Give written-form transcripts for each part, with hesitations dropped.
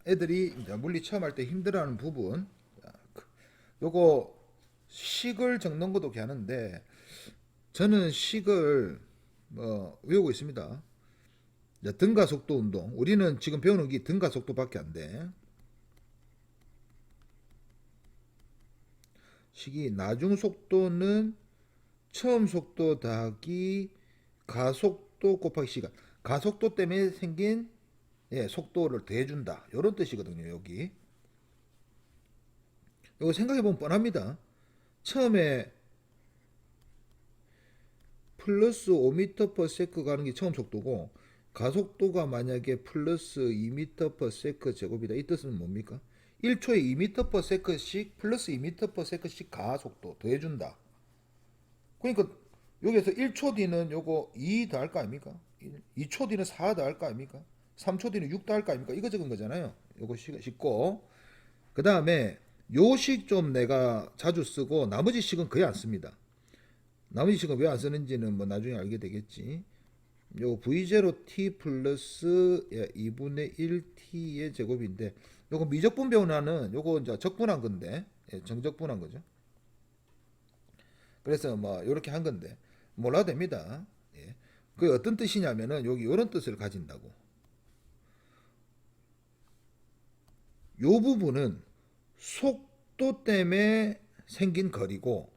애들이 이제 물리 처음 할 때 힘들어하는 부분. 요거 식을 적는 것도 괜찮은데 저는 식을 뭐 외우고 있습니다. 이제 등가 속도 운동. 우리는 지금 배우는 게 등가 속도밖에 안 돼. 식이 나중 속도는 처음 속도 더하기 가속도 곱하기 시간. 가속도 때문에 생긴 속도를 더해준다. 이런 뜻이거든요. 여기. 이거 생각해보면 뻔합니다. 처음에 플러스 5m/s 가는 게 처음 속도고 가속도가 만약에 플러스 2m/s 제곱이다. 이 뜻은 뭡니까? 1초에 2m/s씩 플러스 2m/s씩 가속도 더해준다. 그러니까 여기에서 1초 뒤는 요거 2 더할 거 아닙니까? 2초 뒤는 4 더할 거 아닙니까? 3초 뒤는 6 더할 거 아닙니까? 이거 적은 거잖아요. 요거 쉽고. 그 다음에 요식 좀 내가 자주 쓰고 나머지 식은 거의 안 씁니다. 나머지 식은 왜 안 쓰는지는 뭐 나중에 알게 되겠지. 요 V0t 플러스 2분의 1t의 제곱인데 요거 미적분 배우나는 요거 이제 적분한 건데 정적분한 거죠. 그래서 뭐 이렇게 한 건데 몰라도 됩니다. 예. 그 어떤 뜻이냐면은 여기 이런 뜻을 가진다고. 요 부분은 속도 때문에 생긴 거리고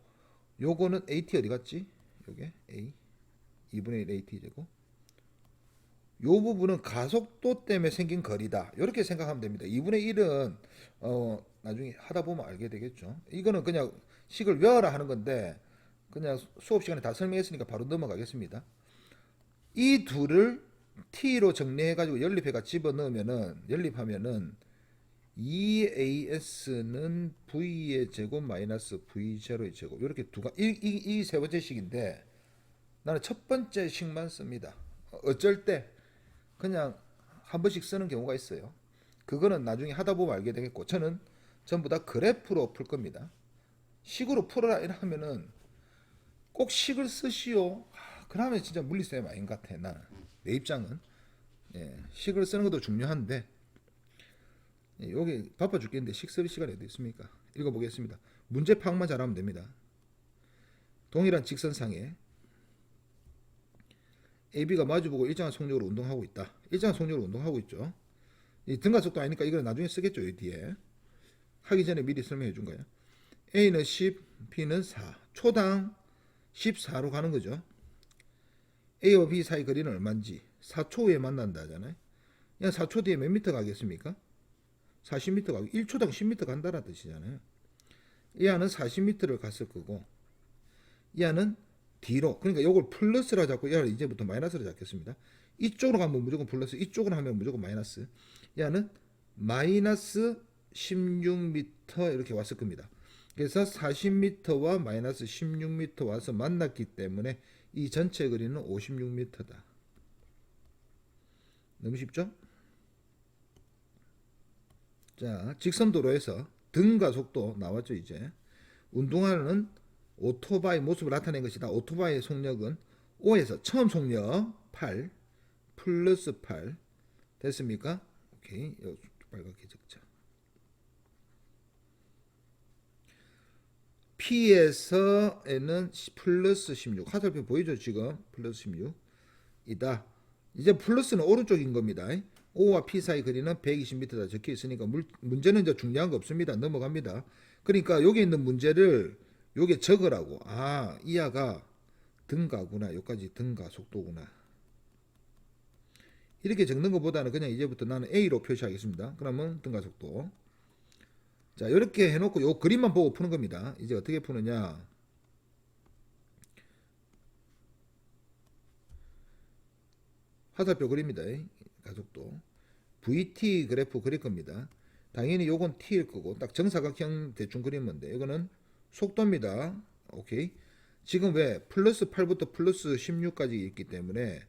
요거는 AT 어디 갔지? 요게 A 2분의 1 AT 제곱. 요 부분은 가속도 때문에 생긴 거리다. 이렇게 생각하면 됩니다. 2분의 1은 나중에 하다 보면 알게 되겠죠. 이거는 그냥 식을 외워라 하는 건데 그냥 수업 시간에 다 설명했으니까 바로 넘어가겠습니다. 이 둘을 t로 정리해 가지고 연립하면은 2as는 v의 제곱 마이너스 v0의 제곱 이렇게 이 세 번째 식인데 나는 첫 번째 식만 씁니다. 어쩔 때 그냥 한 번씩 쓰는 경우가 있어요. 그거는 나중에 하다 보면 알게 되겠고 저는 전부 다 그래프로 풀 겁니다. 식으로 풀어라 이러면은 꼭 식을 쓰시오. 그러면 진짜 물리쌤 아닌 것 같아. 나는 내 입장은 식을 쓰는 것도 중요한데 여기 바빠 죽겠는데 식 쓸 시간이 어디 있습니까? 읽어보겠습니다. 문제 파악만 잘하면 됩니다. 동일한 직선상에 AB가 마주보고 일정한 속력으로 운동하고 있다. 일정한 속력으로 운동하고 있죠. 이 등가속도 아니니까 이걸 나중에 쓰겠죠. 이 뒤에. 하기 전에 미리 설명해 준 거예요. A는 10, B는 4. 초당 14로 가는 거죠. A와 B 사이 거리는 얼마인지 4초 후에 만난다 하잖아요. 4초 뒤에 몇 미터 가겠습니까? 40m 가고 1초당 10m 간다는 뜻이잖아요. 이 안은 40m를 갔을 거고 이 안은 뒤로 그러니까 이걸 플러스라 잡고 이 안은 이제부터 마이너스로 잡겠습니다. 이쪽으로 가면 무조건 플러스 이쪽으로 하면 무조건 마이너스 이 안은 마이너스 16m 이렇게 왔을 겁니다. 그래서 40m와 마이너스 16m 와서 만났기 때문에 이 전체 거리는 56m다. 너무 쉽죠? 자, 직선도로에서 등가 속도 나왔죠 이제. 운동하는 오토바이 모습을 나타낸 것이다. 오토바이의 속력은 5에서 처음 속력 8 플러스 8 됐습니까? 오케이. 빨갛게 적자. P에서는 플러스 16 화살표 보이죠 지금 플러스 16이다. 이제 플러스는 오른쪽인 겁니다. O와 P 사이 거리는 120m다 적혀 있으니까 문제는 이제 중요한 거 없습니다. 넘어갑니다. 그러니까 여기 있는 문제를 요게 적으라고. 아, 이하가 등가구나. 여기까지 등가 속도구나. 이렇게 적는 것보다는 그냥 이제부터 나는 A로 표시하겠습니다. 그러면 등가 속도. 자, 이렇게 해놓고 요 그림만 보고 푸는 겁니다. 이제 어떻게 푸느냐. 화살표 그립니다. 가속도. VT 그래프 그릴 겁니다. 당연히 요건 T일 거고 딱 정사각형 대충 그리면 돼. 이거는 속도입니다. 오케이. 지금 왜 플러스 8부터 플러스 16까지 있기 때문에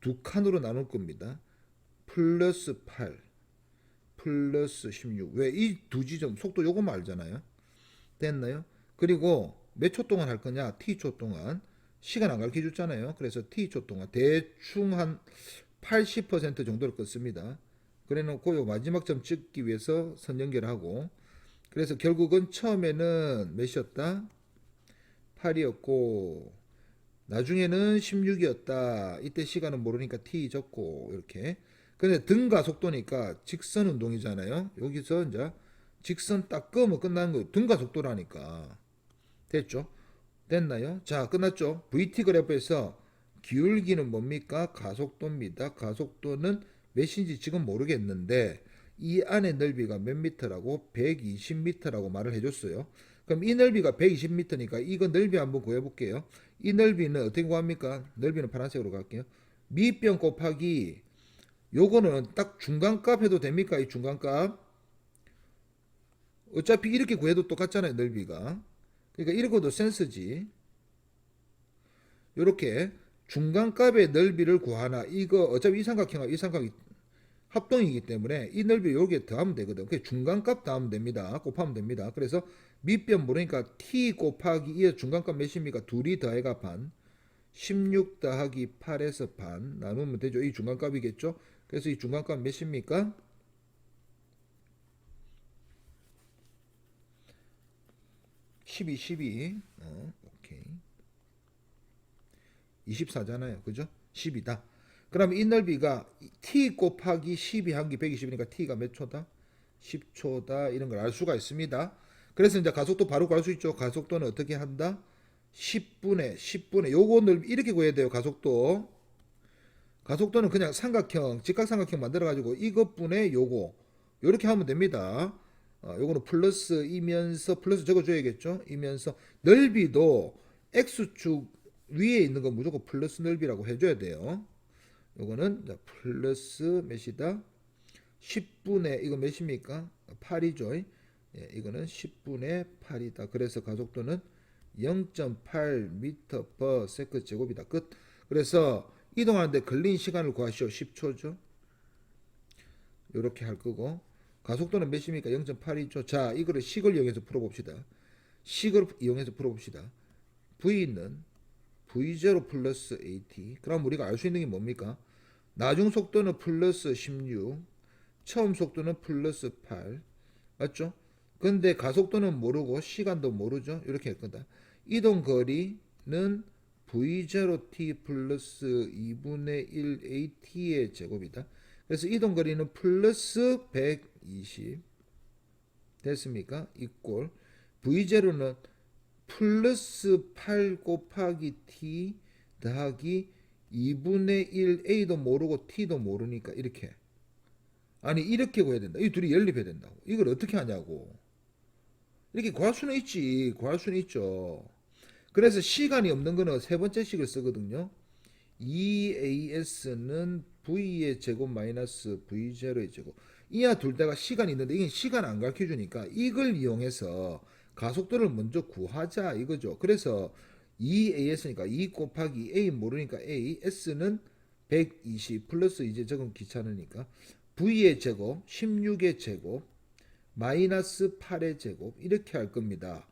두 칸으로 나눌 겁니다. 플러스 8 플러스 16. 왜 이 두 지점 속도 요거만 알잖아요. 됐나요? 그리고 몇 초 동안 할 거냐? T초 동안. 시간 안 가르쳐 줬잖아요. 그래서 T초 동안 대충 한 80% 정도를 끊습니다. 그래 놓고 요 마지막 점 찍기 위해서 선 연결하고, 그래서 결국은 처음에는 몇이었다? 8이었고 나중에는 16이었다. 이때 시간은 모르니까 t 적고 이렇게. 근데 등가 속도니까 직선 운동이잖아요. 여기서 이제 직선 딱 끄면 끝나는 거예요. 등가 속도라니까. 됐죠? 됐나요? 자, 끝났죠? VT 그래프에서 기울기는 뭡니까? 가속도입니다. 가속도는 몇인지 지금 모르겠는데 이 안의 넓이가 몇 미터라고? 120m라고 말을 해줬어요. 그럼 이 넓이가 120m니까 이거 넓이 한번 구해볼게요. 이 넓이는 어떻게 구합니까? 넓이는 파란색으로 갈게요. 미변 곱하기 요거는 딱 중간값 해도 됩니까? 이 중간값. 어차피 이렇게 구해도 똑같잖아요. 넓이가. 그러니까 이렇게도 센스지. 요렇게 중간값의 넓이를 구하나. 이거 어차피 이 삼각형과 이 삼각이 합동이기 때문에 이 넓이 여기에 더하면 되거든. 그래서 중간값 더하면 됩니다. 곱하면 됩니다. 그래서 밑변 모르니까 t 곱하기 이 중간값 몇입니까? 둘이 더해가 반. 16 더하기 8에서 반 나누면 되죠. 이 중간값이겠죠. 그래서 이 중간값 몇입니까? 12. 오케이. 24잖아요. 그죠? 10이다. 그럼 이 넓이가 t 곱하기 12 한 게 120이니까 t가 몇 초다? 10초다. 이런 걸 알 수가 있습니다. 그래서 이제 가속도 바로 구할 수 있죠. 가속도는 어떻게 한다? 10분의 요거 넓이 이렇게 구해야 돼요. 가속도. 가속도는 그냥 삼각형, 직각삼각형 만들어 가지고 이것분의 요거 요렇게 하면 됩니다. 요거는 플러스이면서 플러스 적어줘야겠죠. 이면서 넓이도 x축 위에 있는 거 무조건 플러스 넓이라고 해줘야 돼요. 요거는 플러스 몇이다? 10분의 이거 몇입니까? 8이죠. 예, 이거는 10분의 8이다. 그래서 가속도는 0.8m/s 제곱이다. 끝. 그래서 이동하는데 걸린 시간을 구하시오. 10초죠. 이렇게 할 거고 가속도는 몇입니까? 0.8이죠. 자, 이거를 식을 이용해서 풀어봅시다. 식을 이용해서 풀어봅시다. V는 V0 플러스 AT. 그럼 우리가 알 수 있는 게 뭡니까? 나중 속도는 플러스 16, 처음 속도는 플러스 8. 맞죠? 근데 가속도는 모르고 시간도 모르죠. 이렇게 할 거다. 이동 거리는 V0t 플러스 2분의 1 AT의 제곱이다. 그래서 이동 거리는 플러스 120 됐습니까? 이꼴 V0는 플러스 8 곱하기 t 더하기 2분의 1 a도 모르고 t도 모르니까 이렇게. 아니 이렇게 구해야 된다. 이 둘이 연립해야 된다고. 이걸 어떻게 하냐고. 이렇게 구할 수는 있지. 구할 수는 있죠. 그래서 시간이 없는 거는 세 번째 식을 쓰거든요. 2as는 v의 제곱 마이너스 v0의 제곱. 이하 둘 다가 시간이 있는데 이게 시간 안 가르쳐 주니까 이걸 이용해서 가속도를 먼저 구하자 이거죠. 그래서 2as니까 2 곱하기 a 모르니까 a, s는 120 플러스 이제 적은 귀찮으니까 v의 제곱, 16의 제곱, 마이너스 8의 제곱 이렇게 할 겁니다.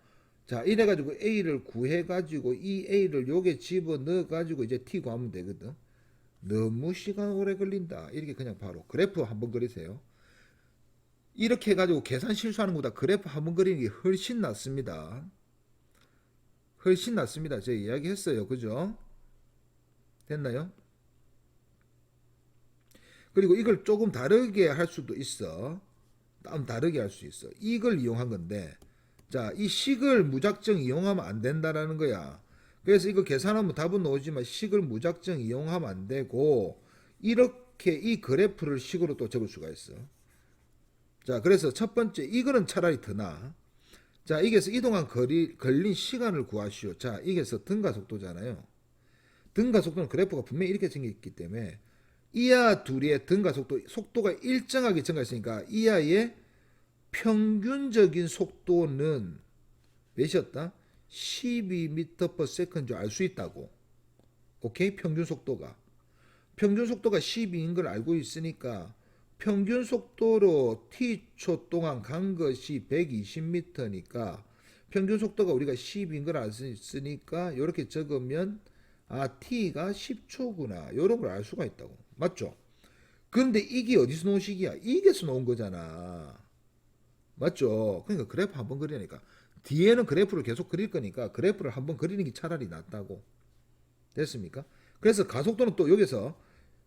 자, 이래가지고 a를 구해가지고 이 a를 요게 집어넣어가지고 이제 t 구하면 되거든. 너무 시간 오래 걸린다. 이렇게 그냥 바로 그래프 한번 그리세요. 이렇게 해가지고 계산 실수하는 것보다 그래프 한번 그리는 게 훨씬 낫습니다. 훨씬 낫습니다. 제가 이야기했어요. 그죠? 됐나요? 그리고 이걸 조금 다르게 할 수도 있어. 다르게 할 수 있어. 이걸 이용한 건데, 자, 이 식을 무작정 이용하면 안 된다라는 거야. 그래서 이거 계산하면 답은 나오지만 식을 무작정 이용하면 안 되고, 이렇게 이 그래프를 식으로 또 적을 수가 있어. 자, 그래서 첫 번째, 이거는 차라리 더 나아. 자, 이게서 이동한 걸린 시간을 구하시오. 자, 이게서 등가속도잖아요. 등가속도는 그래프가 분명히 이렇게 생겼기 때문에 이하 둘의 등가속도, 속도가 일정하게 증가했으니까 이하의 평균적인 속도는 몇이었다? 12m/s 줄 알 수 있다고. 오케이? 평균 속도가 12인 걸 알고 있으니까 평균 속도로 t초 동안 간 것이 120m니까 평균 속도가 우리가 10인 걸 알 수 있으니까 이렇게 적으면 t가 10초구나 이런 걸 알 수가 있다고. 맞죠? 그런데 이게 어디서 놓은 식이야? 이게서 놓은 거잖아. 맞죠? 그러니까 그래프 한번 그리니까 뒤에는 그래프를 계속 그릴 거니까 그래프를 한번 그리는 게 차라리 낫다고. 됐습니까? 그래서 가속도는 또 여기서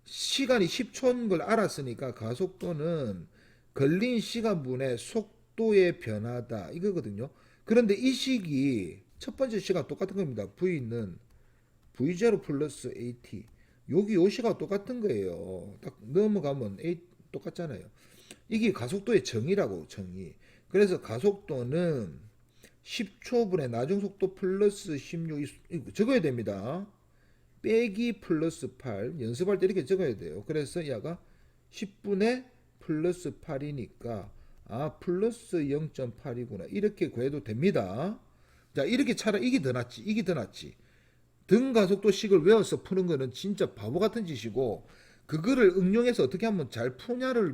시간이 10초인 걸 알았으니까 가속도는 걸린 시간분의 속도의 변화다 이거거든요. 그런데 이 식이 첫 번째 시간 똑같은 겁니다. V는 V0 플러스 AT. 여기 요 시가 똑같은 거예요. 딱 넘어가면 A 똑같잖아요. 이게 가속도의 정의라고, 정의. 그래서 가속도는 10초분의 나중속도 플러스 16 적어야 됩니다. 빼기 플러스 8 연습할 때 이렇게 적어야 돼요. 그래서 얘가 10분의 플러스 8이니까 아 플러스 0.8이구나 이렇게 구해도 됩니다. 자 이렇게 차라리 이게 더 낫지, 이게 더 낫지. 등가속도식을 외워서 푸는 거는 진짜 바보 같은 짓이고 그거를 응용해서 어떻게 하면 잘 푸냐를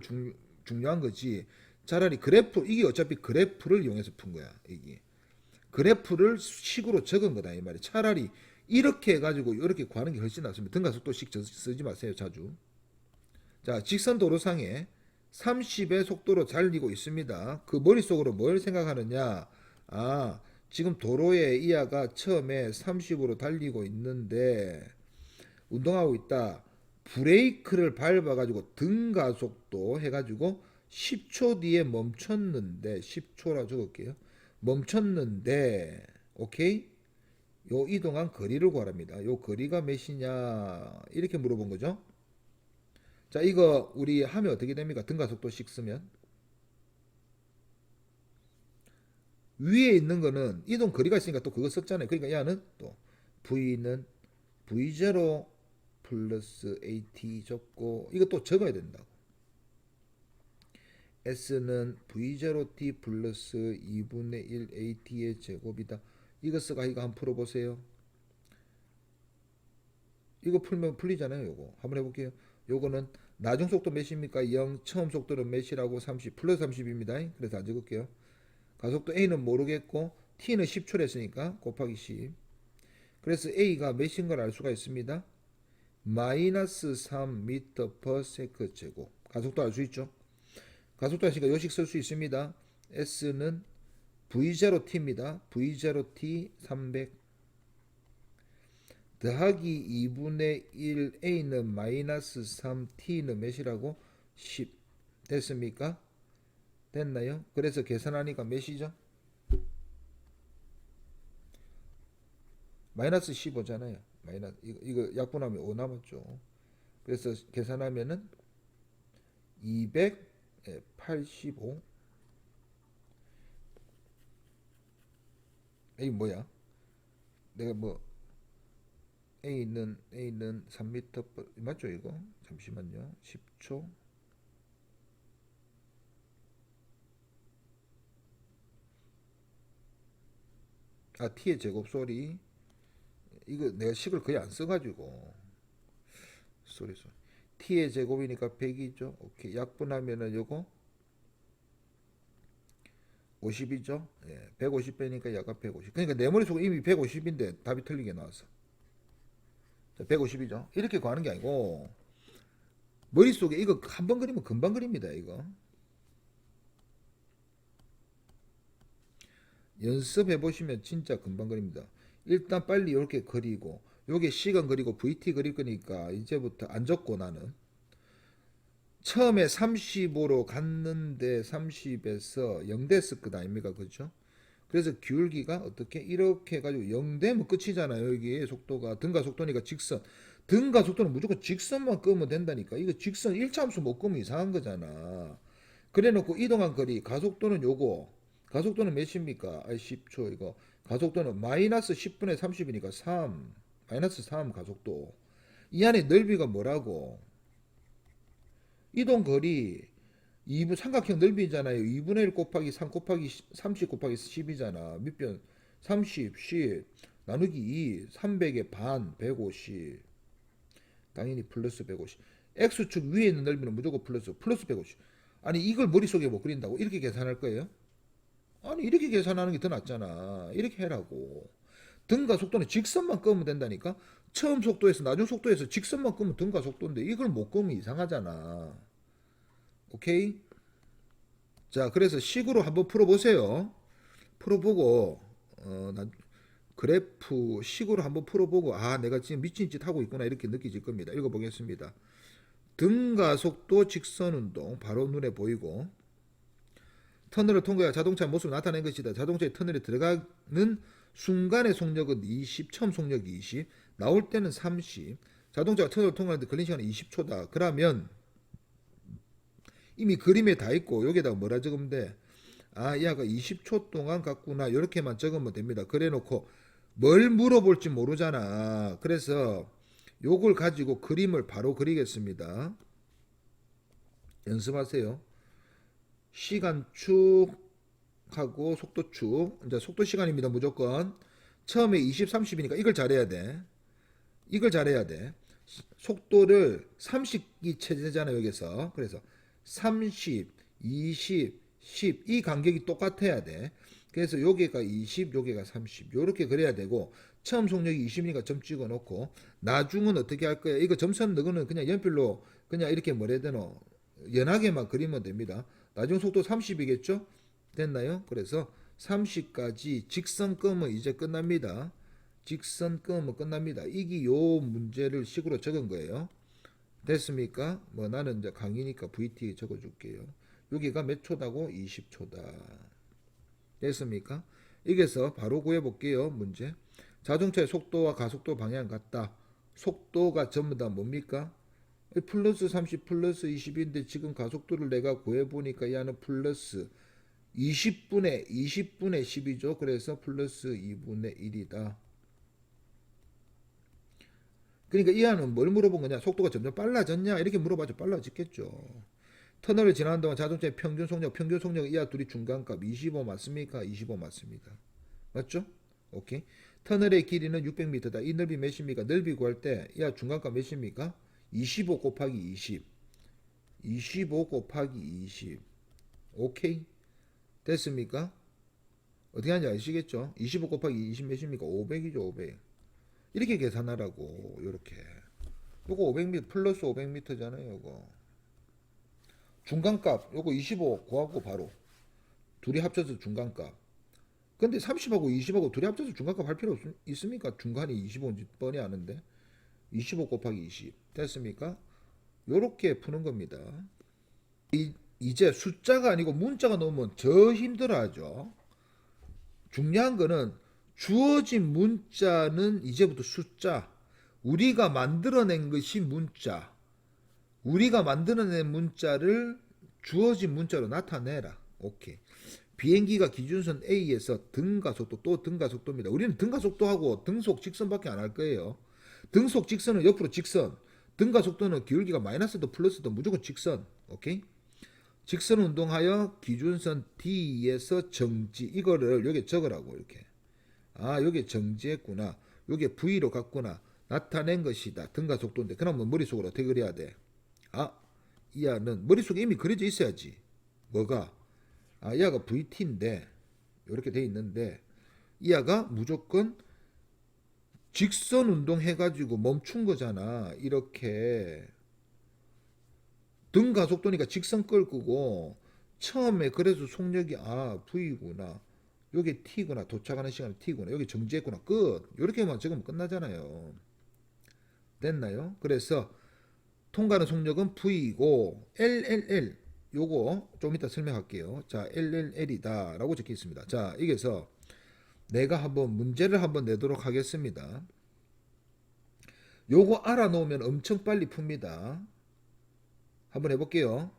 중요한 거지. 차라리 그래프, 이게 어차피 그래프를 이용해서 푼 거야. 이게 그래프를 식으로 적은 거다 이 말이. 차라리 이렇게 해가지고 이렇게 구하는 게 훨씬 낫습니다. 등가속도식 쓰지 마세요 자주. 자 직선 도로상에 30의 속도로 달리고 있습니다. 그 머릿속으로 뭘 생각하느냐. 아 지금 도로에 이하가 처음에 30으로 달리고 있는데 운동하고 있다. 브레이크를 밟아가지고 등가속도 해가지고 10초 뒤에 멈췄는데 10초라 적을게요. 멈췄는데 오케이? 요 이동한 거리를 구하랍니다. 요 거리가 몇이냐 이렇게 물어본 거죠. 자 이거 우리 하면 어떻게 됩니까? 등가속도식 쓰면 위에 있는 거는 이동 거리가 있으니까 또 그거 썼잖아요. 그러니까 얘는 또 V는 V0 플러스 AT 적고 이거 또 적어야 된다고. S는 V0T 플러스 2분의 1 AT의 제곱이다. 이거 써가 이거 한번 풀어보세요. 이거 풀면 풀리잖아요. 요거 한번 해볼게요. 요거는 나중 속도 몇입니까? 0, 처음 속도는 몇이라고? 30 플러스 30입니다. 그래서 안 적을게요. 가속도 A는 모르겠고 T는 10초를 했으니까 곱하기 10. 그래서 A가 몇인 걸 알 수가 있습니다. 마이너스 3m per 세컨드 제곱. 가속도 알 수 있죠. 가속도 하시니까 요식 쓸 수 있습니다. S는 V0T입니다. V0T 300 더하기 2분의 1 A는 마이너스 3T는 몇이라고? 10 됐습니까? 됐나요? 그래서 계산하니까 몇이죠? 마이너스 15잖아요. 마이너스 이거 약분하면 5 남았죠. 그래서 계산하면은 285. 이 뭐야? 내가 뭐 A는 3m 맞죠 이거? 잠시만요. 10초. 아 T의 제곱 소리. 이거 내가 식을 거의 안 써가지고 소리. T의 제곱이니까 100이죠. 오케이. 약분하면은 요거 50이죠. 예, 150 빼니까 약간 150. 그러니까 내 머릿속에 이미 150인데 답이 틀리게 나왔어. 150이죠. 이렇게 구하는 게 아니고 머릿속에 이거 한 번 그리면 금방 그립니다. 이거 연습해 보시면 진짜 금방 그립니다. 일단 빨리 이렇게 그리고 요게 시간 그리고 VT 그릴 거니까 이제부터 안 적고 나는 처음에 35로 갔는데 30에서 0 됐을 것 아닙니까? 그죠? 그래서 기울기가 어떻게 이렇게 해가지고 0 되면 끝이잖아요. 여기 속도가 등가 속도니까 직선. 등가 속도는 무조건 직선만 끄면 된다니까. 이거 직선 1차함수 못 끄면 이상한 거잖아. 그래 놓고 이동한 거리 가속도는 요거. 가속도는 몇입니까? 10초 이거. 가속도는 마이너스 10분의 30이니까 3. 마이너스 3 가속도. 이 안에 넓이가 뭐라고? 이동 거리 2분 삼각형 넓이잖아요. 2분의 1 곱하기 3 곱하기 30 곱하기 10이잖아. 밑변 30, 10 나누기 2 300의 반 150. 당연히 플러스 150. X축 위에 있는 넓이는 무조건 플러스 150. 아니 이걸 머릿속에 못 그린다고? 이렇게 계산할 거예요? 아니 이렇게 계산하는 게 더 낫잖아. 이렇게 해라고. 등가 속도는 직선만 끄면 된다니까. 처음 속도에서 나중 속도에서 직선만 끄면 등가 속도인데 이걸 못 끄면 이상하잖아. 오케이? 자, 그래서 식으로 한번 풀어보세요. 풀어보고 그래프 식으로 한번 풀어보고 아 내가 지금 미친 짓 하고 있구나 이렇게 느끼질 겁니다. 읽어보겠습니다. 등가속도 직선운동 바로 눈에 보이고 터널을 통과해 자동차의 모습을 나타낸 것이다. 자동차의 터널에 들어가는 순간의 속력은 20, 처음 속력이 20, 나올 때는 30, 자동차가 터널을 통과하는데 걸린 시간은 20초다. 그러면 이미 그림에 다 있고 여기다가 뭐라 적으면 돼? 아, 얘가 20초 동안 갔구나. 이렇게만 적으면 됩니다. 그래 놓고 뭘 물어볼지 모르잖아. 그래서 요걸 가지고 그림을 바로 그리겠습니다. 연습하세요. 시간축하고 속도축. 이제 속도 시간입니다. 무조건. 처음에 20, 30이니까 이걸 잘해야 돼. 이걸 잘해야 돼. 속도를 30이 체제잖아요. 여기서. 그래서 30, 20, 10 이 간격이 똑같아야 돼. 그래서 여기가 20, 여기가 30 요렇게 그려야 되고 처음 속력이 20이니까 점 찍어 놓고 나중은 어떻게 할 거야? 이거 점선 너는 그냥 연필로 그냥 이렇게 뭐라 해야 되노? 연하게만 그리면 됩니다. 나중 속도 30이겠죠? 됐나요? 그래서 30까지 직선 끄면 이제 끝납니다. 직선 끄면 끝납니다. 이게 요 문제를 식으로 적은 거예요. 됐습니까? 뭐 나는 이제 강의니까 VT 적어줄게요. 여기가 몇 초다고? 20초다. 됐습니까? 여기서 바로 구해볼게요. 문제. 자동차의 속도와 가속도 방향 같다. 속도가 전부 다 뭡니까? 플러스 30 플러스 20인데 지금 가속도를 내가 구해보니까 얘는 플러스 20분의 10이죠. 그래서 플러스 2분의 1이다. 그러니까 이 안은 뭘 물어본 거냐? 속도가 점점 빨라졌냐? 이렇게 물어봐도 빨라졌겠죠. 터널을 지나는 동안 자동차의 평균 속력 이하 둘이 중간값 25 맞습니까? 25 맞습니다. 맞죠? 오케이. 터널의 길이는 600m다. 이 넓이 몇입니까? 넓이 구할 때 이하 중간값 몇입니까? 25 곱하기 20. 25 곱하기 20. 오케이. 됐습니까? 어떻게 하는지 아시겠죠? 25 곱하기 20 몇입니까? 500이죠, 500. 이렇게 계산하라고, 요렇게. 요거 500m, 플러스 500m잖아요, 요거. 중간값, 요거 25 구하고 바로. 둘이 합쳐서 중간값. 근데 30하고 20하고 둘이 합쳐서 중간값 할 필요 있습니까? 중간이 25인지 뻔히 아는데. 25 곱하기 20. 됐습니까? 요렇게 푸는 겁니다. 이제 숫자가 아니고 문자가 나오면 더 힘들어하죠. 중요한 거는 주어진 문자는 이제부터 숫자. 우리가 만들어낸 것이 문자. 우리가 만들어낸 문자를 주어진 문자로 나타내라. 오케이. 비행기가 기준선 A에서 등가속도 또 등가속도입니다. 우리는 등가속도하고 등속 직선밖에 안 할 거예요. 등속 직선은 옆으로 직선. 등가속도는 기울기가 마이너스도 플러스도 무조건 직선. 오케이. 직선 운동하여 기준선 D에서 정지. 이거를 여기 적으라고 이렇게. 아, 여기 정지했구나. 여기 V로 갔구나. 나타낸 것이다. 등가속도인데 그러면 머릿속으로 어떻게 그려야 돼? 아, 이 안은 머릿속에 이미 그려져 있어야지. 뭐가? 아, 이 아가 VT인데 이렇게 돼 있는데 이 아가 무조건 직선 운동 해가지고 멈춘 거잖아. 이렇게 등 가속도니까 직선 끌 거고 처음에 그래서 속력이 아 V구나. 요게 T구나. 도착하는 시간이 T구나. 여기 정지했구나. 끝. 이렇게만 적으면 끝나잖아요. 됐나요? 그래서 통과하는 속력은 V이고 LLL 요거 좀 이따 설명할게요. 자, LLL이다 라고 적혀 있습니다. 자, 여기서 내가 한번 문제를 한번 내도록 하겠습니다. 요거 알아놓으면 엄청 빨리 풉니다. 한번 해볼게요.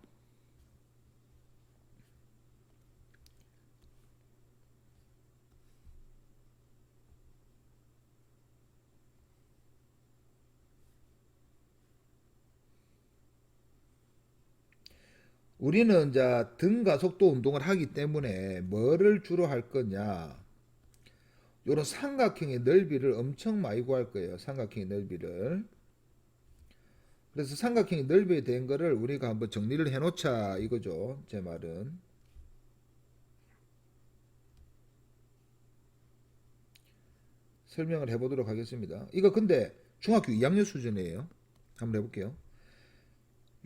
우리는 이제 등가속도 운동을 하기 때문에 뭐를 주로 할 거냐? 요런 삼각형의 넓이를 엄청 많이 구할 거예요. 삼각형의 넓이를. 그래서 삼각형의 넓이에 대한 거를 우리가 한번 정리를 해 놓자 이거죠. 제 말은. 설명을 해보도록 하겠습니다. 이거 근데 중학교 2학년 수준이에요. 한번 해볼게요.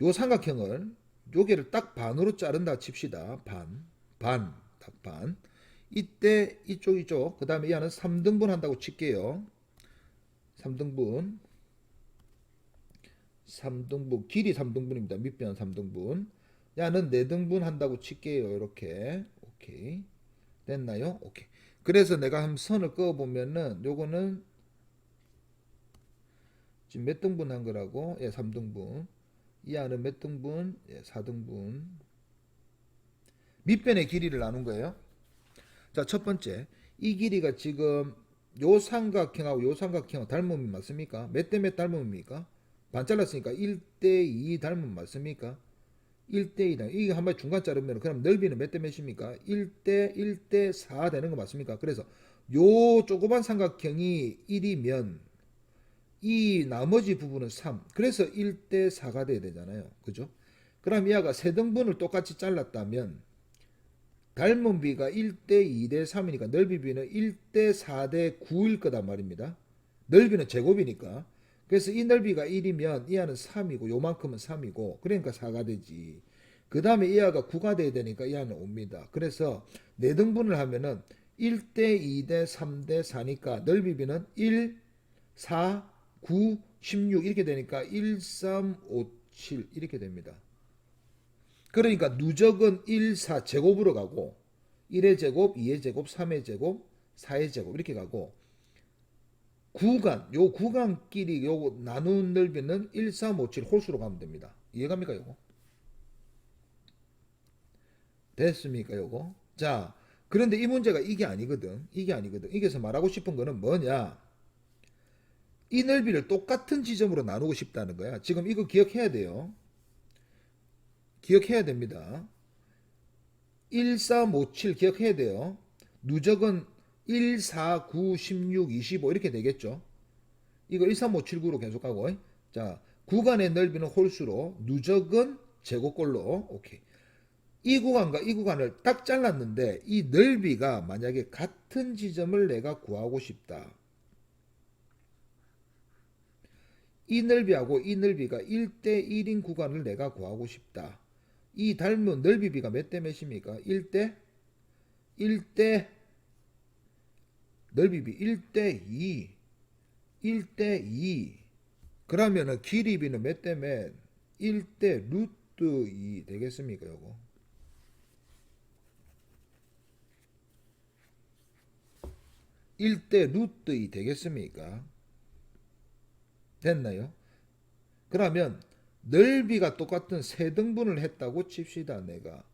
요 삼각형을 요게를 딱 반으로 자른다 칩시다. 딱 반. 이때 이쪽 그 다음에 이 안은 3등분 한다고 칠게요. 3등분 길이 3등분입니다. 밑변 3등분. 야는 4등분 한다고 칠게요. 이렇게. 오케이. 됐나요? 오케이. 그래서 내가 한번 선을 그어 보면은 요거는 지금 몇 등분 한 거라고? 예, 3등분. 이 안은 몇 등분? 예, 4등분. 밑변의 길이를 나눈 거예요. 자, 첫 번째. 이 길이가 지금 요 삼각형하고 요 삼각형 닮음이 맞습니까? 몇 대 몇 닮음입니까? 반 잘랐으니까 1대2 닮음 맞습니까? 1대2다. 이게 한 번 중간 자르면 그럼 넓이는 몇 대 몇입니까? 1대 4 되는 거 맞습니까? 그래서 요 조그만 삼각형이 1이면 이 나머지 부분은 3. 그래서 1대 4가 돼야 되잖아요. 그죠? 그럼 얘가 세 등분을 똑같이 잘랐다면 닮은 비가 1대 2대 3이니까 넓이 비는 1대 4대 9일 거단 말입니다. 넓이는 제곱이니까. 그래서 이 넓이가 1이면 이 안은 3이고 요만큼은 3이고 그러니까 4가 되지. 그 다음에 이 아가 9가 돼야 되니까 이 안은 5입니다. 그래서 4등분을 하면은 1대 2대 3대 4니까 넓이 비는 1, 4, 9, 16 이렇게 되니까 1, 3, 5, 7 이렇게 됩니다. 그러니까 누적은 1, 4 제곱으로 가고 1의 제곱, 2의 제곱, 3의 제곱, 4의 제곱 이렇게 가고 요 구간끼리 요거 나눈 넓이는 1, 3, 5, 7 홀수로 가면 됩니다. 이해갑니까 요거? 됐습니까 요거? 자, 그런데 이 문제가 이게 아니거든. 이게서 말하고 싶은 거는 뭐냐? 이 넓이를 똑같은 지점으로 나누고 싶다는 거야. 지금 이거 기억해야 돼요. 기억해야 됩니다. 1, 3, 5, 7 기억해야 돼요. 누적은 1, 4, 9, 16, 25 이렇게 되겠죠. 이거 1, 3, 5, 7, 9로 계속 가고. 자, 구간의 넓이는 홀수로 누적은 제곱꼴로. 오케이. 이 구간과 이 구간을 딱 잘랐는데 이 넓이가 만약에 같은 지점을 내가 구하고 싶다. 이 넓이하고 이 넓이가 1대 1인 구간을 내가 구하고 싶다. 이 닮은 넓이비가 몇 대 몇입니까? 1대 넓이비 1대 2. 1대 2. 그러면은 길이비는 몇 대 몇? 1대 루트 2 되겠습니까, 요거? (1대) 루트 2 되겠습니까? 됐나요? 그러면 넓이가 똑같은 세 등분을 했다고 칩시다. 내가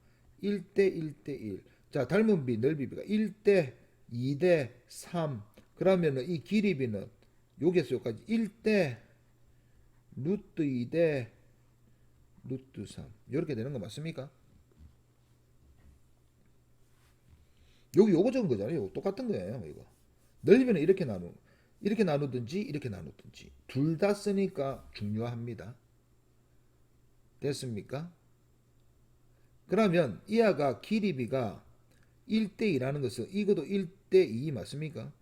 1대 1대 1. 자, 닮은 비 넓이비가 1대 2대 3. 그러면은 이 길이비는 여기에서 여기까지 1대 루트 2대 루트 3. 이렇게 되는 거 맞습니까? 여기 요거 적은 거잖아요. 똑같은 거예요, 이거. 넓이는 이렇게 나누든지 이렇게 나누든지 둘 다 쓰니까 중요합니다. 됐습니까? 그러면 이하가 길이비가 1대2라는 것은 이것도 1대2 맞습니까?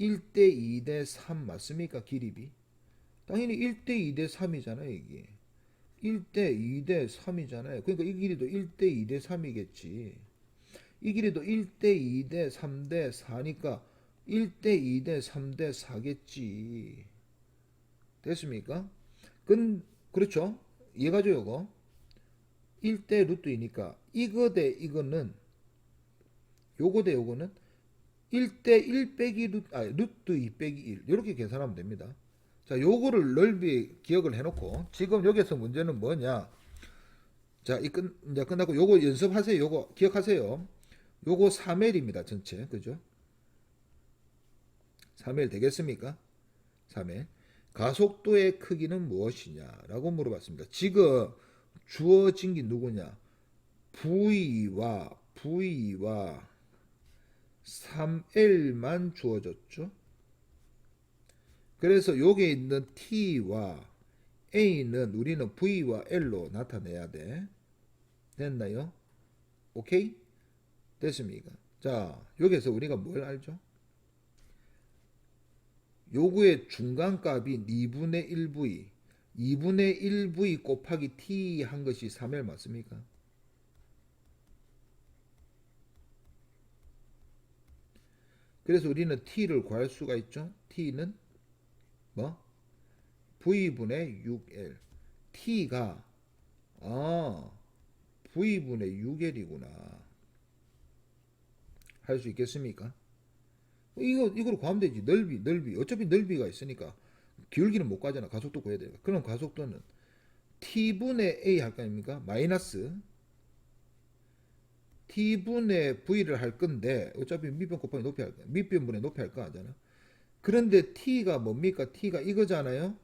1대2 대3 맞습니까? 길이비. 당연히 1대2 대3이잖아요, 이게. 1대2 대3이잖아요. 그러니까 이 길이도 1대2 대3이겠지. 이 길이도 1대2 대3 대4니까 1대2 대3 대4겠지. 됐습니까? 그렇죠? 이해가죠, 이거? 1대 루트 2니까 이거 대 이거는 요거 대 요거는 1대 1 빼기 루트 2 빼기 1 이렇게 계산하면 됩니다. 자, 요거를 넓이 기억을 해놓고 지금 여기서 문제는 뭐냐? 자, 이제 끝나고 요거 연습하세요. 요거 기억하세요. 요거 3L입니다. 전체. 그죠? 3L 되겠습니까? 3L. 가속도의 크기는 무엇이냐라고 물어봤습니다. 지금 주어진 게 누구냐? V와 3L만 주어졌죠. 그래서 여기에 있는 T와 A는 우리는 V와 L로 나타내야 돼. 됐나요? 오케이? 됐습니까? 자, 여기서 우리가 뭘 알죠? 요거의 중간값이 2분의 1v 2분의 1v 곱하기 t 한 것이 3L 맞습니까? 그래서 우리는 t를 구할 수가 있죠. t는 뭐? v분의 6L. t가 v분의 6L이구나. 할 수 있겠습니까? 이걸 구하면 되지. 넓이. 어차피 넓이가 있으니까 기울기는 못 가잖아. 가속도 구해야 되니까. 그럼 가속도는 t분의 a 할 거 아닙니까? 마이너스 t분의 v를 할 건데 어차피 밑변 곱하기 높이 할 거야. 밑변분의 높이 할 거 하잖아. 그런데 t가 뭡니까? t가 이거잖아요.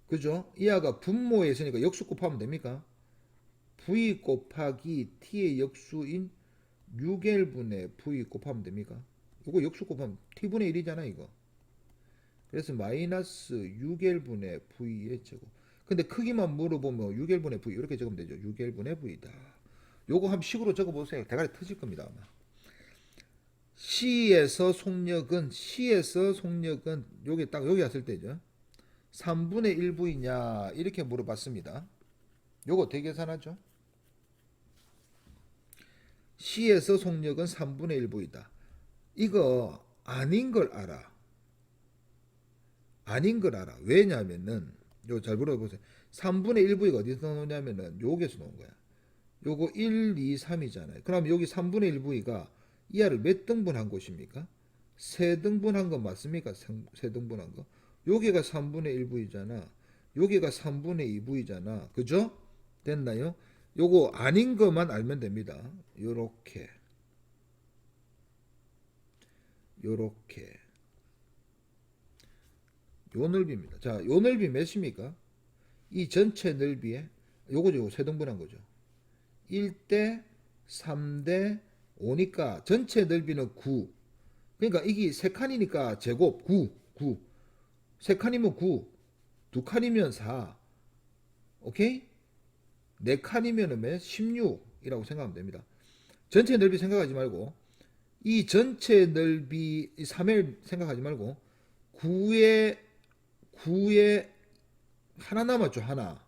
그죠? 이하가 분모에 있으니까 역수 곱하면 됩니까? v 곱하기 t의 역수인 6L분의 v 곱하면 됩니까? 이거 역수 곱하면 t분의 1이잖아 이거. 그래서 마이너스 6L분의 v의 제곱. 근데 크기만 물어보면 6L분의 v 이렇게 적으면 되죠. 6L분의 v다. 요거 한번 식으로 적어보세요. 대가리 터질 겁니다 아마. C에서 속력은 요게 딱 여기 왔을 때죠. 3분의 1v냐 이렇게 물어봤습니다. 요거 어떻게 계산하죠? C에서 속력은 3분의 1v다. 이거 아닌 걸 알아. 왜냐면은 요 잘 물어보세요. 3분의 1v가 어디서 나오냐면은 여기에서 나온 거야. 요거 1, 2, 3이잖아요. 그럼 여기 3분의 1v가 이하를 몇 등분한 것입니까? 3등분한 거 맞습니까? 3등분한 거. 여기가 3분의 1v잖아. 여기가 3분의 2v잖아. 그죠? 됐나요? 요거 아닌 것만 알면 됩니다. 요렇게 요 넓이입니다. 자, 요 넓이 몇입니까? 이 전체 넓이에 요거죠. 3등분한 거죠. 1대 3대 5니까 전체 넓이는 9. 그러니까 이게 3칸이니까 제곱 9. 3칸이면 9. 2칸이면 4. 오케이? 4칸이면 16이라고 생각하면 됩니다. 전체 넓이 생각하지 말고 이 전체 넓이 3L 생각하지 말고 9에 하나 남았죠. 하나.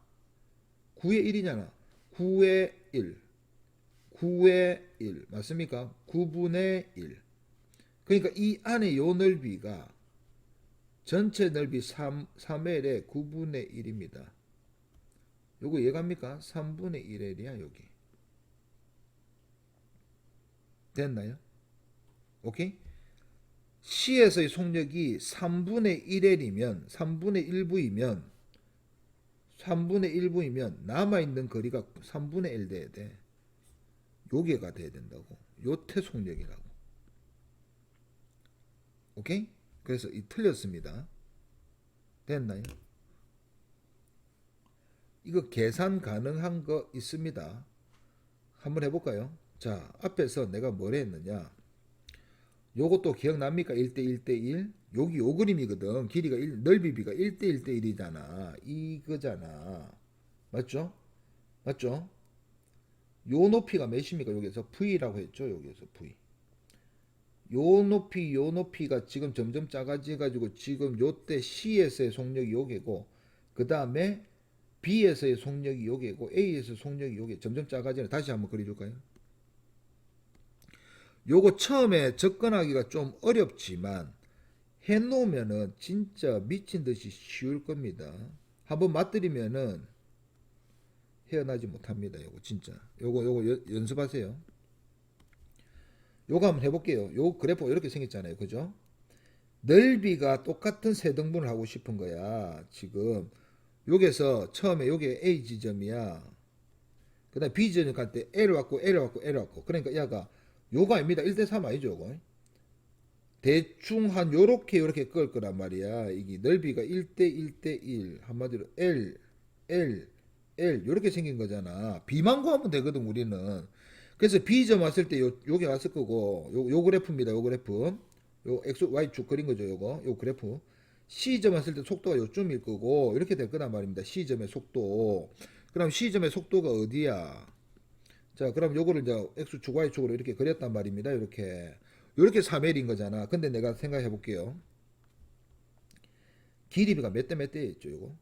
9의 1이잖아. 9의 1. 9의 1. 맞습니까? 9분의 1. 그러니까 이 안에 요 넓이가 전체 넓이 3L의 9분의 1입니다. 요거 이해갑니까? 3분의 1L이야 여기. 됐나요? 오케이? C에서의 속력이 3분의 1L이면 3분의 1V면 남아있는 거리가 3분의 1 돼야 돼. 요게가 돼야 된다고. 요태 속력이라고. 오케이? 그래서 이 틀렸습니다. 됐나요? 이거 계산 가능한 거 있습니다. 한번 해볼까요? 자, 앞에서 내가 뭘 했느냐. 요것도 기억납니까? 1대1대1. 여기 요 그림이거든. 길이가 넓이비가 1대1대1이잖아. 이거잖아. 맞죠? 요 높이가 몇입니까? 여기서 V라고 했죠? 여기서 V. 요 높이가 지금 점점 작아져 가지고 지금 요때 C에서의 속력이 요게고 그 다음에 B에서의 속력이 요게고 A에서의 속력이 요게 점점 작아지네. 다시 한번 그려줄까요? 요거 처음에 접근하기가 좀 어렵지만 해놓으면은 진짜 미친 듯이 쉬울 겁니다. 한번 맛들이면은 헤어나지 못합니다. 요거 진짜. 요거 연습하세요. 요거 한번 해볼게요. 요 그래프 이렇게 생겼잖아요. 그죠? 넓이가 똑같은 세 등분을 하고 싶은 거야. 지금 여기서 처음에 요게 A 지점이야. 그 다음에 B 지점 갈 때 L 왔고 L 왔고 L 왔고. 그러니까 얘가 요거 아닙니다. 1대3 아니죠. 요거. 대충 한 요렇게 끌 거란 말이야. 이게 넓이가 1대1대1 한마디로 L 요렇게 생긴 거잖아. B만 구하면 되거든 우리는. 그래서 B점 왔을 때 요게 왔을 거고 요 그래프입니다. 요 그래프. 요 X, Y 쭉 그린 거죠. 요 그래프. C점 왔을 때 속도가 요쯤일 거고 이렇게 될 거란 말입니다. C점의 속도. 그럼 C점의 속도가 어디야? 자, 그럼 요거를 이제 X축, Y축으로 이렇게 그렸단 말입니다. 이렇게 3L인 거잖아. 근데 내가 생각해 볼게요. 길이비가 몇 대 몇 대였죠, 요거.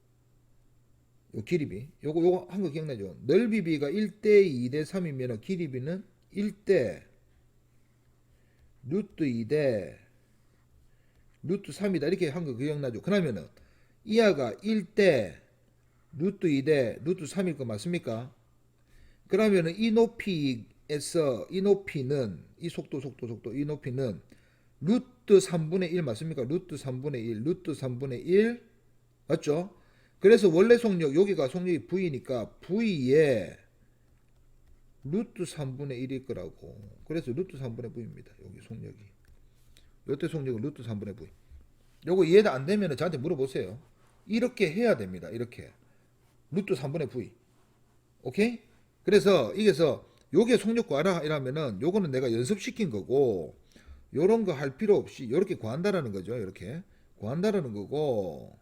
요 길이비. 요거 한 거 기억나죠? 넓이비가 1대 2대 3이면 길이비는 1대 루트 2대 루트 3이다. 이렇게 한 거 기억나죠? 그러면은 이하가 1대 루트 2대 루트 3일 거 맞습니까? 그러면은 이 높이에서 이 높이는 이 속도 이 높이는 루트 3분의 1 맞습니까? 루트 3분의 1 루트 3분의 1 맞죠? 그래서 원래 속력 여기가 속력이 V니까 V에 루트 3분의 1일 거라고. 그래서 루트 3분의 V입니다. 여기 속력이. 요때 속력은 루트 3분의 V. 요거 이해가 안 되면 저한테 물어보세요. 이렇게 해야 됩니다. 이렇게. 루트 3분의 V. 오케이? 그래서 이게서 요게 속력 구하라 이러면은 요거는 내가 연습시킨 거고 요런 거 할 필요 없이 요렇게 구한다라는 거죠. 이렇게 구한다라는 거고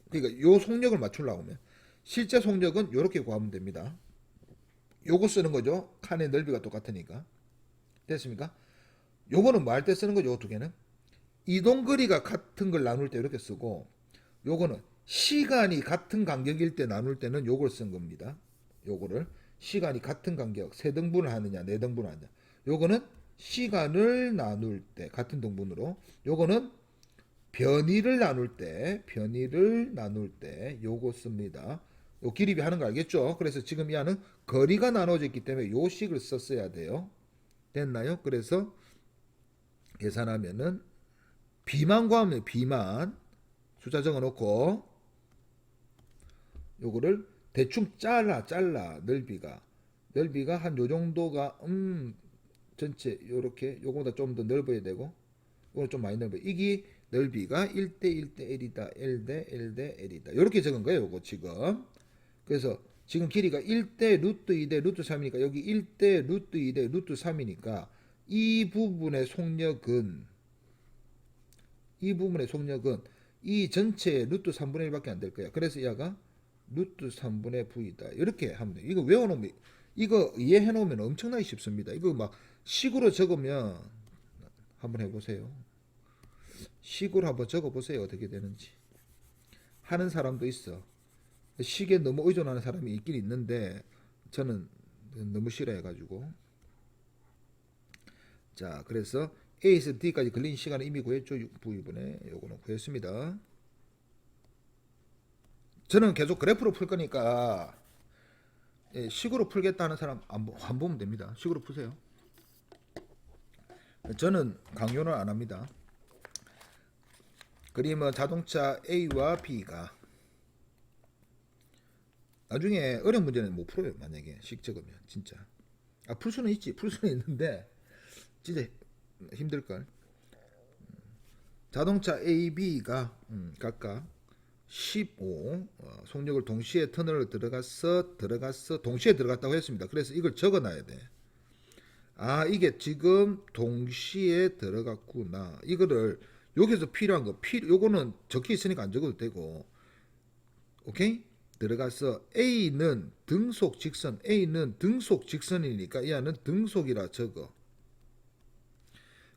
그러니까 요 속력을 맞추려고 하면 실제 속력은 요렇게 구하면 됩니다. 요거 쓰는 거죠. 칸의 넓이가 똑같으니까. 됐습니까? 요거는 뭐 할 때 쓰는 거죠. 요 두 개는 이동거리가 같은 걸 나눌 때 이렇게 쓰고 요거는 시간이 같은 간격일 때 나눌 때는 요걸 쓴 겁니다. 요거를 시간이 같은 간격 3등분을 하느냐 4등분을 하느냐 요거는 시간을 나눌 때 같은 등분으로 요거는 변이를 나눌 때 요거 씁니다. 요 길이비 하는 거 알겠죠? 그래서 지금 이 안은 거리가 나눠져 있기 때문에 요 식을 썼어야 돼요. 됐나요? 그래서 계산하면은 비만 구하면 비만 숫자 적어 놓고 요거를 대충 잘라 넓이가 한 요 정도가 전체 요렇게 요거보다 좀 더 넓어야 되고 요거 좀 많이 넓어. 이게 넓이가 1대 1대 L이다. L대 L대 L이다. 요렇게 적은 거예요. 요거 지금. 그래서 지금 길이가 1대 루트 2대 루트 3이니까 여기 1대 루트 2대 루트 3이니까 이 부분의 속력은 이 전체의 루트 3분의 1밖에 안 될 거야. 그래서 얘가 루트 3분의 V다. 이렇게 하면 돼. 이거 외워놓으면 이거 이해해 놓으면 엄청나게 쉽습니다. 이거 막 식으로 적으면 한번 해보세요. 식으로 한번 적어보세요. 어떻게 되는지. 하는 사람도 있어. 식에 너무 의존하는 사람이 있긴 있는데 저는 너무 싫어해가지고. 자, 그래서 A에서 D까지 걸린 시간을 이미 구했죠. V분의 요거는 구했습니다. 저는 계속 그래프로 풀 거니까 식으로 풀겠다는 사람 안 보면 됩니다. 식으로 푸세요. 저는 강요는 안 합니다. 그림은 자동차 A와 B가 나중에 어려운 문제는 못 풀어요. 만약에 식 적으면 진짜 풀 수는 있는데 진짜 힘들걸. 자동차 A, B가 각각 15 속력을 동시에 터널을 들어가서 동시에 들어갔다고 했습니다. 그래서 이걸 적어놔야 돼. 아, 이게 지금 동시에 들어갔구나. 이거를 여기서 필요한 거 요거는 적혀 있으니까 안 적어도 되고. 오케이? 들어가서 A는 등속 직선이니까 이 안은 등속이라 적어.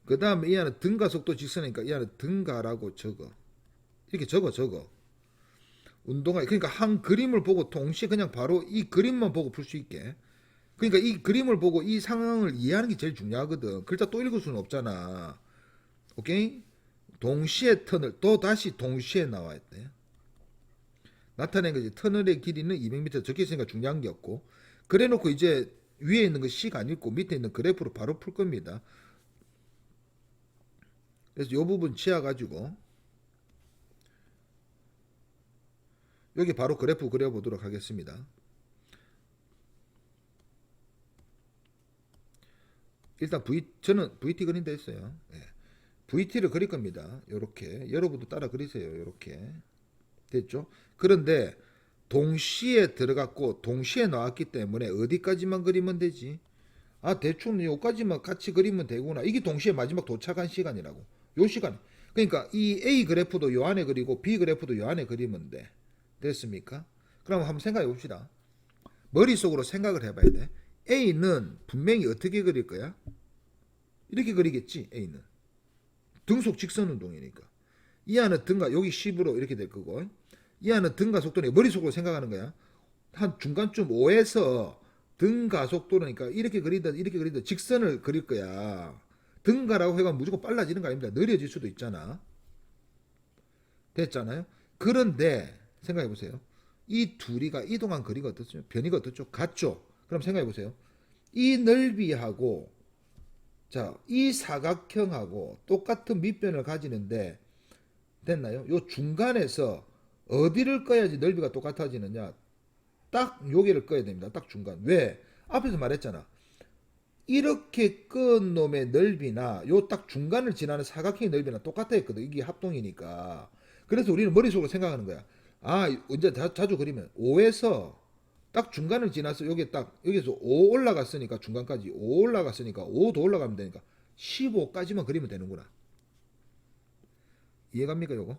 그 다음에 이 안은 등가 속도 직선이니까 이 안은 등가라고 적어. 이렇게 적어. 운동화. 그러니까 한 그림을 보고 동시에 그냥 바로 이 그림만 보고 풀 수 있게. 그러니까 이 그림을 보고 이 상황을 이해하는 게 제일 중요하거든. 글자 또 읽을 수는 없잖아. 오케이? 동시에 터널 또 다시 동시에 나와야 돼. 나타낸 거지. 터널의 길이는 200m 적혀 있으니까 중요한 게 없고. 그래 놓고 이제 위에 있는 거 C가 안 읽고 밑에 있는 그래프로 바로 풀 겁니다. 그래서 이 부분 치워가지고 여기 바로 그래프 그려보도록 하겠습니다. 일단 저는 VT 그린다 했어요. 네. VT를 그릴 겁니다. 요렇게 여러분도 따라 그리세요. 요렇게 됐죠? 그런데 동시에 들어갔고 동시에 나왔기 때문에 어디까지만 그리면 되지? 아, 대충 요까지만 같이 그리면 되구나. 이게 동시에 마지막 도착한 시간이라고. 요 시간. 그러니까 이 A 그래프도 요 안에 그리고 B 그래프도 요 안에 그리면 돼. 됐습니까? 그럼 한번 생각해 봅시다. 머릿속으로 생각을 해봐야 돼. A는 분명히 어떻게 그릴 거야? 이렇게 그리겠지. A는 등속 직선 운동이니까. 이 안은 등가 여기 10으로 이렇게 될 거고 이 안은 등가속도는 머릿속으로 생각하는 거야. 한 중간쯤 5에서 등가속도니까 이렇게 그리든 직선을 그릴 거야. 등가라고 해가 무조건 빨라지는 거 아닙니다. 느려질 수도 있잖아. 됐잖아요. 그런데 생각해 보세요. 이 둘이가 이동한 거리가 어떻죠? 변이가 어떻죠? 같죠? 그럼 생각해 보세요. 이 넓이하고 자, 이 사각형하고 똑같은 밑변을 가지는데 됐나요? 요 중간에서 어디를 꺼야지 넓이가 똑같아지느냐? 딱 여기를 꺼야 됩니다. 딱 중간. 왜? 앞에서 말했잖아. 이렇게 끈 놈의 넓이나 요 딱 중간을 지나는 사각형의 넓이나 똑같아 했거든. 이게 합동이니까. 그래서 우리는 머릿속으로 생각하는 거야. 아, 이제 자주 그리면 5에서 딱 중간을 지나서 여기 딱 여기서 5 올라갔으니까 중간까지 5 올라갔으니까 5 더 올라가면 되니까 15까지만 그리면 되는구나. 이해갑니까 요거?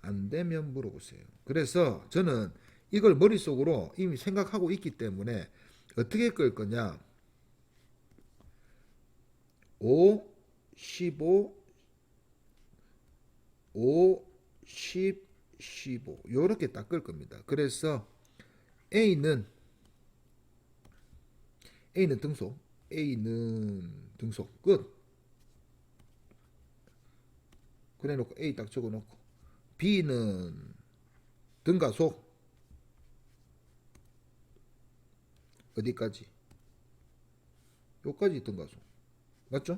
안 되면 물어보세요. 그래서 저는 이걸 머릿속으로 이미 생각하고 있기 때문에 어떻게 끌 거냐. 5, 15, 5, 10, 15 요렇게 딱 끌 겁니다. 그래서 A는 등속 끝. 그래 놓고 A 딱 적어 놓고 B는 등가속 어디까지? 요까지 등가속. 맞죠?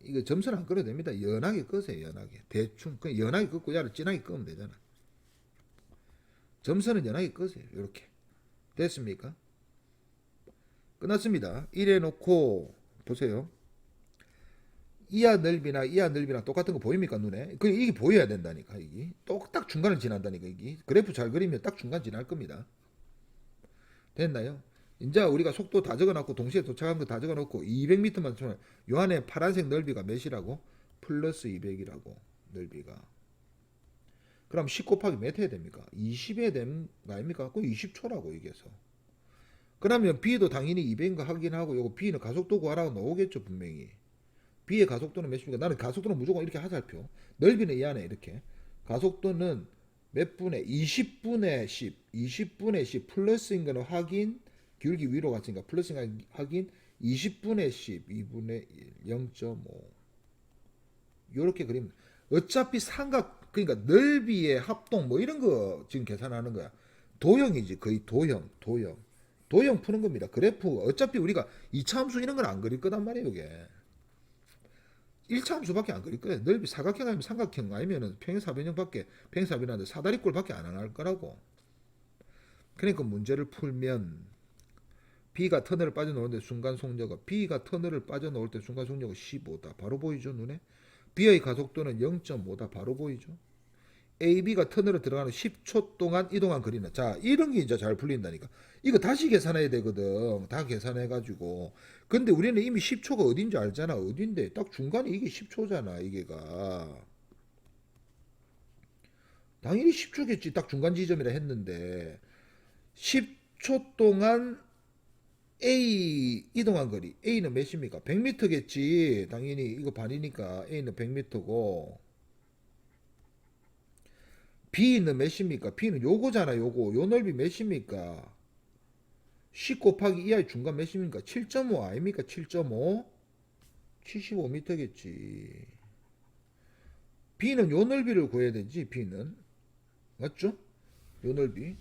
이거 점수는 안 끌어도 됩니다. 연하게 끄세요. 연하게. 대충 그냥 연하게 끄고 야를 진하게 끄면 되잖아. 점수는 연하게 끄세요. 이렇게. 됐습니까? 끝났습니다. 이래 놓고 보세요. 이하 넓이나 똑같은 거 보입니까 눈에? 그 이게 보여야 된다니까 이게. 똑딱 중간을 지난다니까 이게. 그래프 잘 그리면 딱 중간 지날 겁니다. 됐나요? 이제 우리가 속도 다 적어놓고 동시에 도착한 거 다 적어놓고 200m만 요 안에 파란색 넓이가 몇이라고? 플러스 200이라고 넓이가. 그럼 10 곱하기 몇 해야 됩니까? 20에 되는 거 아닙니까? 그 20초라고 이게서. 그러면 B도 당연히 200인 거 확인하고 요거 B는 가속도 구하라고 나오겠죠 분명히. B의 가속도는 몇입니까? 나는 가속도는 무조건 이렇게 하살표. 넓이는 이 안에 이렇게. 가속도는 몇 분의 20분의 10 20분의 10 플러스인 거는 확인 기울기 위로 갔으니까 플러스인 거 확인 20분의 10 2분의 1 0.5 요렇게 그리면 어차피 삼각 그러니까 넓이의 합동 뭐 이런 거 지금 계산하는 거야. 도형이지 거의 도형 푸는 겁니다. 그래프 어차피 우리가 2차 함수 이런 건 안 그릴 거단 말이에요. 이게 1차 함수밖에 안 그릴 거예요. 넓이 사각형 아니면 삼각형 아니면 평행사변형밖에 평행사변형인데 사다리꼴밖에 안 할 거라고. 그러니까 문제를 풀면 B가 터널을 빠져나오는데 순간 속력은 B가 터널을 빠져나올 때 순간 속력은 15다. 바로 보이죠 눈에? B의 가속도는 0.5다. 바로 보이죠? AB가 터널에 들어가는 10초 동안 이동한 거리는 자 이런 게 이제 잘 풀린다니까. 이거 다시 계산해야 되거든. 다 계산해가지고. 근데 우리는 이미 10초가 어딘지 알잖아. 어딘데 딱 중간에 이게 10초잖아. 이게가 당연히 10초겠지. 딱 중간 지점이라 했는데 10초 동안 A 이동한 거리 A는 몇입니까? 100m겠지. 당연히 이거 반이니까 A는 100m고 B는 몇입니까? B는 요거잖아. 요 넓이 몇입니까? 10 곱하기 2의 중간 몇입니까? 7.5 아닙니까? 7.5 75m겠지. B는 요 넓이를 구해야 되지. B는 맞죠? 요 넓이.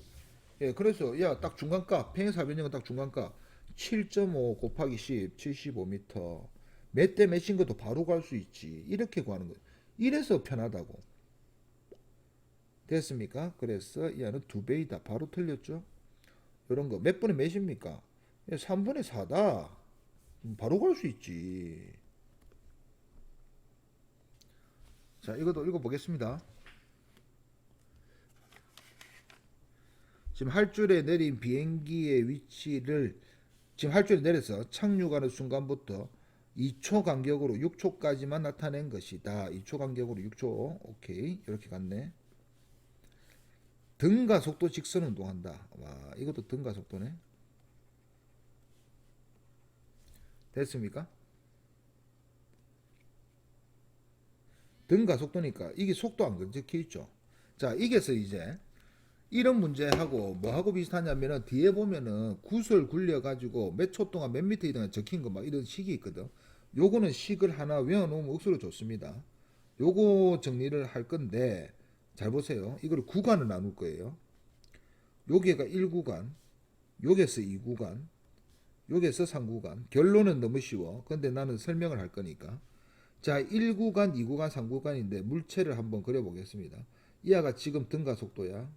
예, 그래서 야 딱 중간값 평행사변형은 딱 중간값 7.5 곱하기 10 75m 몇 대 몇인 것도 바로 갈 수 있지. 이렇게 구하는 거예요. 이래서 편하다고. 됐습니까? 그래서 이 안은 2배이다. 바로 틀렸죠? 이런 거 몇 분의 몇입니까? 3분의 4다. 바로 갈 수 있지. 자, 이것도 읽어보겠습니다. 지금 할줄에 내린 비행기의 위치를 지금 할줄에 내려서 착륙하는 순간부터 2초 간격으로 6초까지만 나타낸 것이다. 2초 간격으로 6초. 오케이. 이렇게 갔네. 등가 속도 직선 운동한다. 와, 이것도 등가 속도네. 됐습니까? 등가속도니까 이게 속도 안 적혀 있죠. 자, 이게서 이제 이런 문제하고 뭐하고 비슷하냐면은 뒤에 보면은 구슬 굴려가지고 몇 초 동안 몇 미터 이동에 적힌 거 막 이런 식이 있거든. 요거는 식을 하나 외워놓으면 억수로 좋습니다. 요거 정리를 할 건데 잘 보세요. 이걸 구간을 나눌 거예요. 여기가 1구간, 여기서 2구간, 여기서 3구간. 결론은 너무 쉬워. 근데 나는 설명을 할 거니까. 자, 1구간, 2구간, 3구간인데 물체를 한번 그려보겠습니다. 이하가 지금 등가속도야.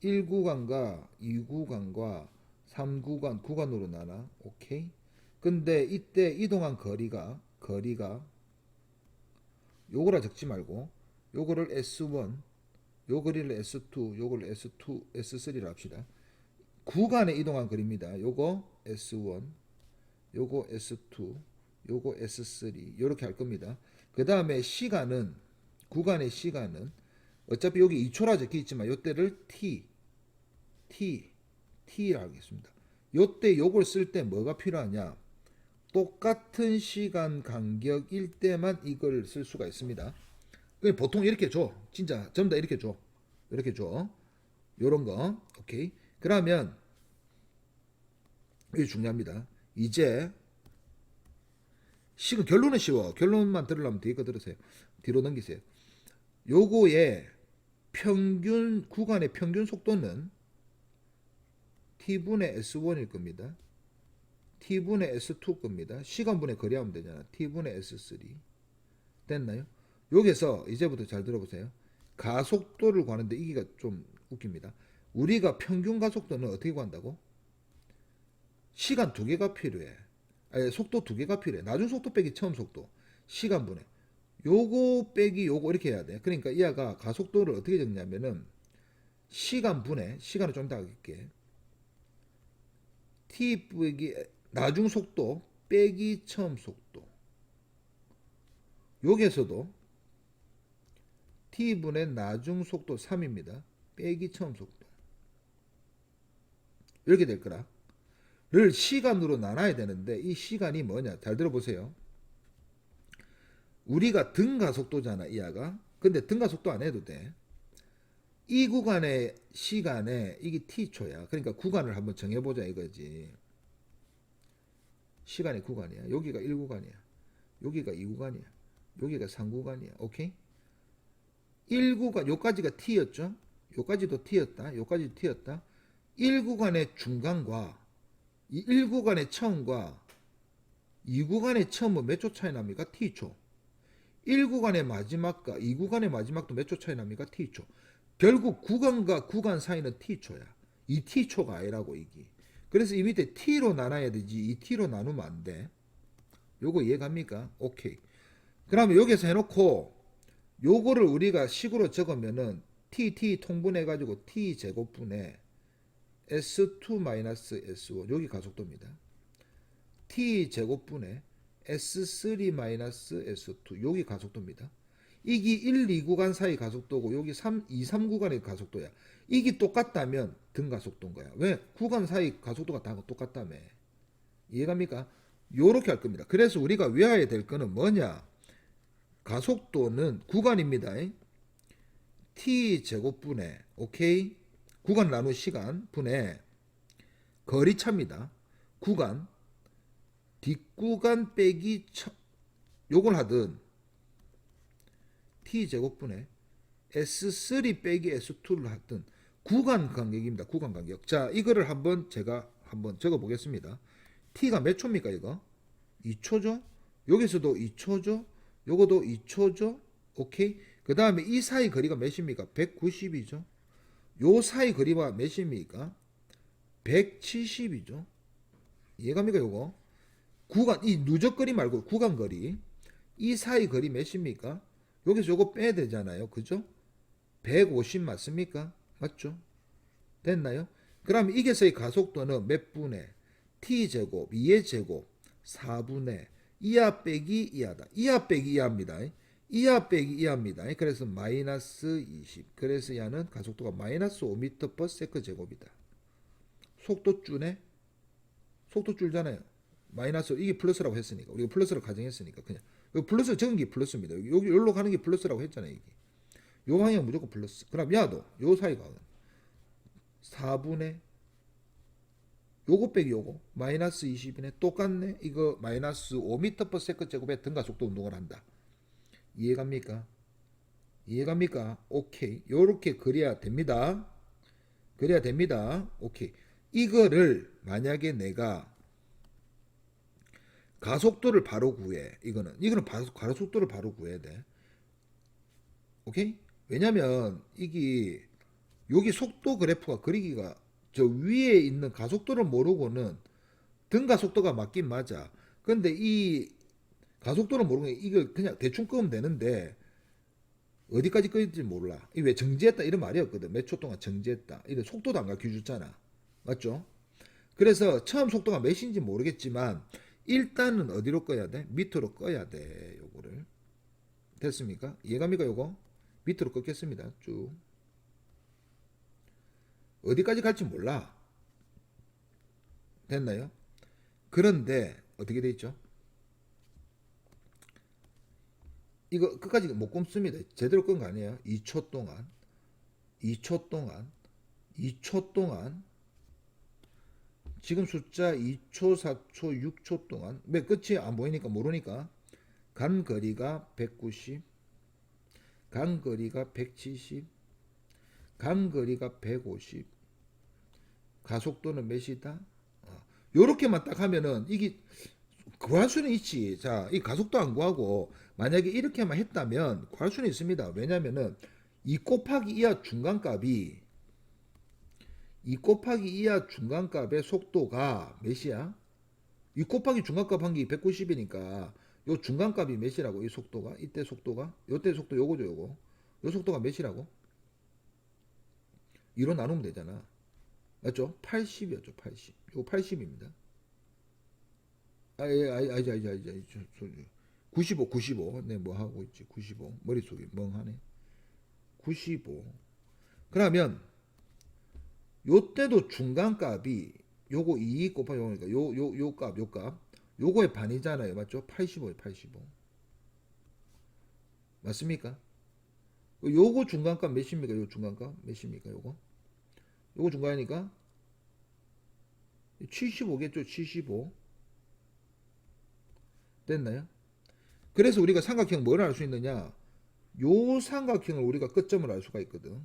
1구간과 2구간과 3구간, 구간으로 나눠. 오케이? 근데 이때 이동한 거리가 요거라 적지 말고 요거를 S1, 요 거리를 S2, 요걸 S2, S3라 합시다. 구간에 이동한 거리입니다. 요거 S1, 요거 S2, 요거 S3 요렇게 할 겁니다. 그 다음에 시간은 구간의 시간은 어차피 여기 2초라 적혀 있지만 요때를 T라 하겠습니다. 요때 요걸 쓸 때 뭐가 필요하냐? 똑같은 시간 간격일 때만 이걸 쓸 수가 있습니다. 보통 이렇게 줘. 진짜 전부 다 이렇게 줘. 이렇게 줘. 요런 거. 오케이. 그러면 이게 중요합니다. 이제 식은 결론은 쉬워. 결론만 들으려면 뒤에 거 들으세요. 뒤로 넘기세요. 요거의 평균 구간의 평균 속도는 T분의 S1일 겁니다. T분의 S2 겁니다. 시간분의 거리하면 되잖아. T분의 S3. 됐나요? 여기서 이제부터 잘 들어보세요. 가속도를 구하는데 이기가 좀 웃깁니다. 우리가 평균 가속도는 어떻게 구한다고? 시간 두 개가 필요해. 아니, 속도 두 개가 필요해. 나중 속도 빼기 처음 속도. 시간분의. 요거 빼기 요거 이렇게 해야 돼. 그러니까 이하가 가속도를 어떻게 적냐면은 시간분의, 시간을 좀 이따 할게. T 빼기 나중 속도 빼기 처음 속도. 여기에서도 T분의 나중 속도 3입니다. 빼기 처음 속도. 이렇게 될 거라. 를 시간으로 나눠야 되는데 이 시간이 뭐냐? 잘 들어보세요. 우리가 등가속도잖아, 이하가. 근데 등가속도 안 해도 돼. 이 구간의 시간에 이게 T초야. 그러니까 구간을 한번 정해보자 이거지. 시간의 구간이야. 여기가 1구간이야. 여기가 2구간이야. 여기가 3구간이야. 오케이? 1구간, 요까지가 T였죠? 요까지도 T였다. 요까지도 T였다. 1구간의 중간과 이 1구간의 처음과 2구간의 처음은 몇 초 차이 납니까? T초. 1구간의 마지막과 2구간의 마지막도 몇 초 차이 납니까? T초. 결국 구간과 구간 사이는 T초야. 이 T초가 아니라고 이게. 그래서 이 밑에 T로 나눠야 되지 이 T로 나누면 안 돼. 요거 이해갑니까? 오케이. 그러면 여기서 해놓고 요거를 우리가 식으로 적으면은 T 통분해가지고 T 제곱분의 S2-S1 여기 가속도입니다. T 제곱분의 S3-S2 여기 가속도입니다. 이게 1, 2구간 사이 가속도고 여기 3, 2, 3구간의 가속도야. 이게 똑같다면 등가속도인 거야. 왜? 구간 사이 가속도가 다 똑같다며. 이해갑니까? 요렇게 할 겁니다. 그래서 우리가 외워야 될 거는 뭐냐? 가속도는 구간입니다. T 제곱분의 오케이? 구간 나눈 시간 분의 거리차입니다. 구간 뒷구간 빼기 요걸 하든 T제곱분의 S3 빼기 S2를 하든 구간 간격입니다. 구간 간격. 자, 이거를 제가 한번 적어 보겠습니다. T가 몇 초입니까, 이거? 2초죠? 여기서도 2초죠? 요거도 2초죠? 오케이? 그 다음에 이 사이 거리가 몇입니까? 190이죠? 요 사이 거리가 몇입니까? 170이죠? 이해갑니까, 요거? 구간, 이 누적거리 말고 구간거리. 이 사이 거리 몇입니까? 여기서 요거 빼야 되잖아요. 그죠? 150 맞습니까? 맞죠? 됐나요? 그럼 이게서의 가속도는 몇 분의 t제곱, 2의 제곱, 4분의 이하 빼기 이하다. 이하 빼기 이하입니다. 이하 빼기 이하입니다. 그래서 마이너스 20. 그래서 이하는 가속도가 마이너스 5m/s 제곱이다. 속도 줄네? 속도 줄잖아요. 마이너스 이게 플러스라고 했으니까 우리가 플러스로 가정했으니까 그냥 요 플러스 적은 게 플러스입니다. 여기 여기로 가는 게 플러스라고 했잖아요. 이게 요 방향 무조건 플러스. 그럼 야도 요 사이가 4분의 요거 빼기 요거 마이너스 20이네. 똑같네. 이거 마이너스 5m/s 제곱의 등가 속도 운동을 한다. 이해갑니까? 이해갑니까? 오케이. 요렇게 그려야 됩니다. 그래야 됩니다. 오케이. 이거를 만약에 내가 가속도를 바로 구해. 이거는 가속도를 바로 구해야 돼. 오케이? 왜냐면 이게 여기 속도 그래프가 그리기가 저 위에 있는 가속도를 모르고는 등가속도가 맞긴 맞아. 근데 이 가속도를 모르고 이걸 그냥 대충 끄면 되는데 어디까지 끌지 몰라. 이 왜 정지했다 이런 말이었거든. 몇 초 동안 정지했다. 이런 속도도 안 가르쳐줬잖아. 맞죠? 그래서 처음 속도가 몇인지 모르겠지만 일단은 어디로 꺼야 돼? 밑으로 꺼야 돼. 요거를. 됐습니까? 이해갑니까? 요거? 밑으로 꺾겠습니다. 쭉. 어디까지 갈지 몰라. 됐나요? 그런데 어떻게 돼 있죠? 이거 끝까지 못 꼽습니다. 제대로 끈 거 아니에요. 2초 동안 2초 동안 2초 동안 지금 숫자 2초 4초 6초 동안 왜 끝이 안 보이니까 모르니까 간 거리가 190 간 거리가 170 간 거리가 150 가속도는 몇이다? 요렇게만 딱 하면은 이게 구할 수는 있지. 자, 이 가속도 안 구하고 만약에 이렇게만 했다면 구할 수는 있습니다. 왜냐면은 2 곱하기 2하 중간값이 2 곱하기 2하 중간값의 속도가 몇이야? 2 곱하기 중간값 한 게 190이니까 요 중간값이 몇이라고? 이 속도가 이때 속도가 요때 속도 요거죠 요거 요 속도가 몇이라고? 2로 나누면 되잖아. 맞죠? 80이었죠 80. 요거 80입니다. 아니 95 네 뭐 하고 있지 95 머릿속이 멍하네 95 그러면 요때도 중간값이 요거 2 곱하기 요거니까 요값 요거의 반이잖아요. 맞죠? 85에 85 맞습니까? 요거 중간값 몇입니까? 요 중간값 몇입니까? 요거 중간이니까 75겠죠? 75 됐나요? 그래서 우리가 삼각형 뭘 알 수 있느냐? 요 삼각형을 우리가 끝점을 알 수가 있거든.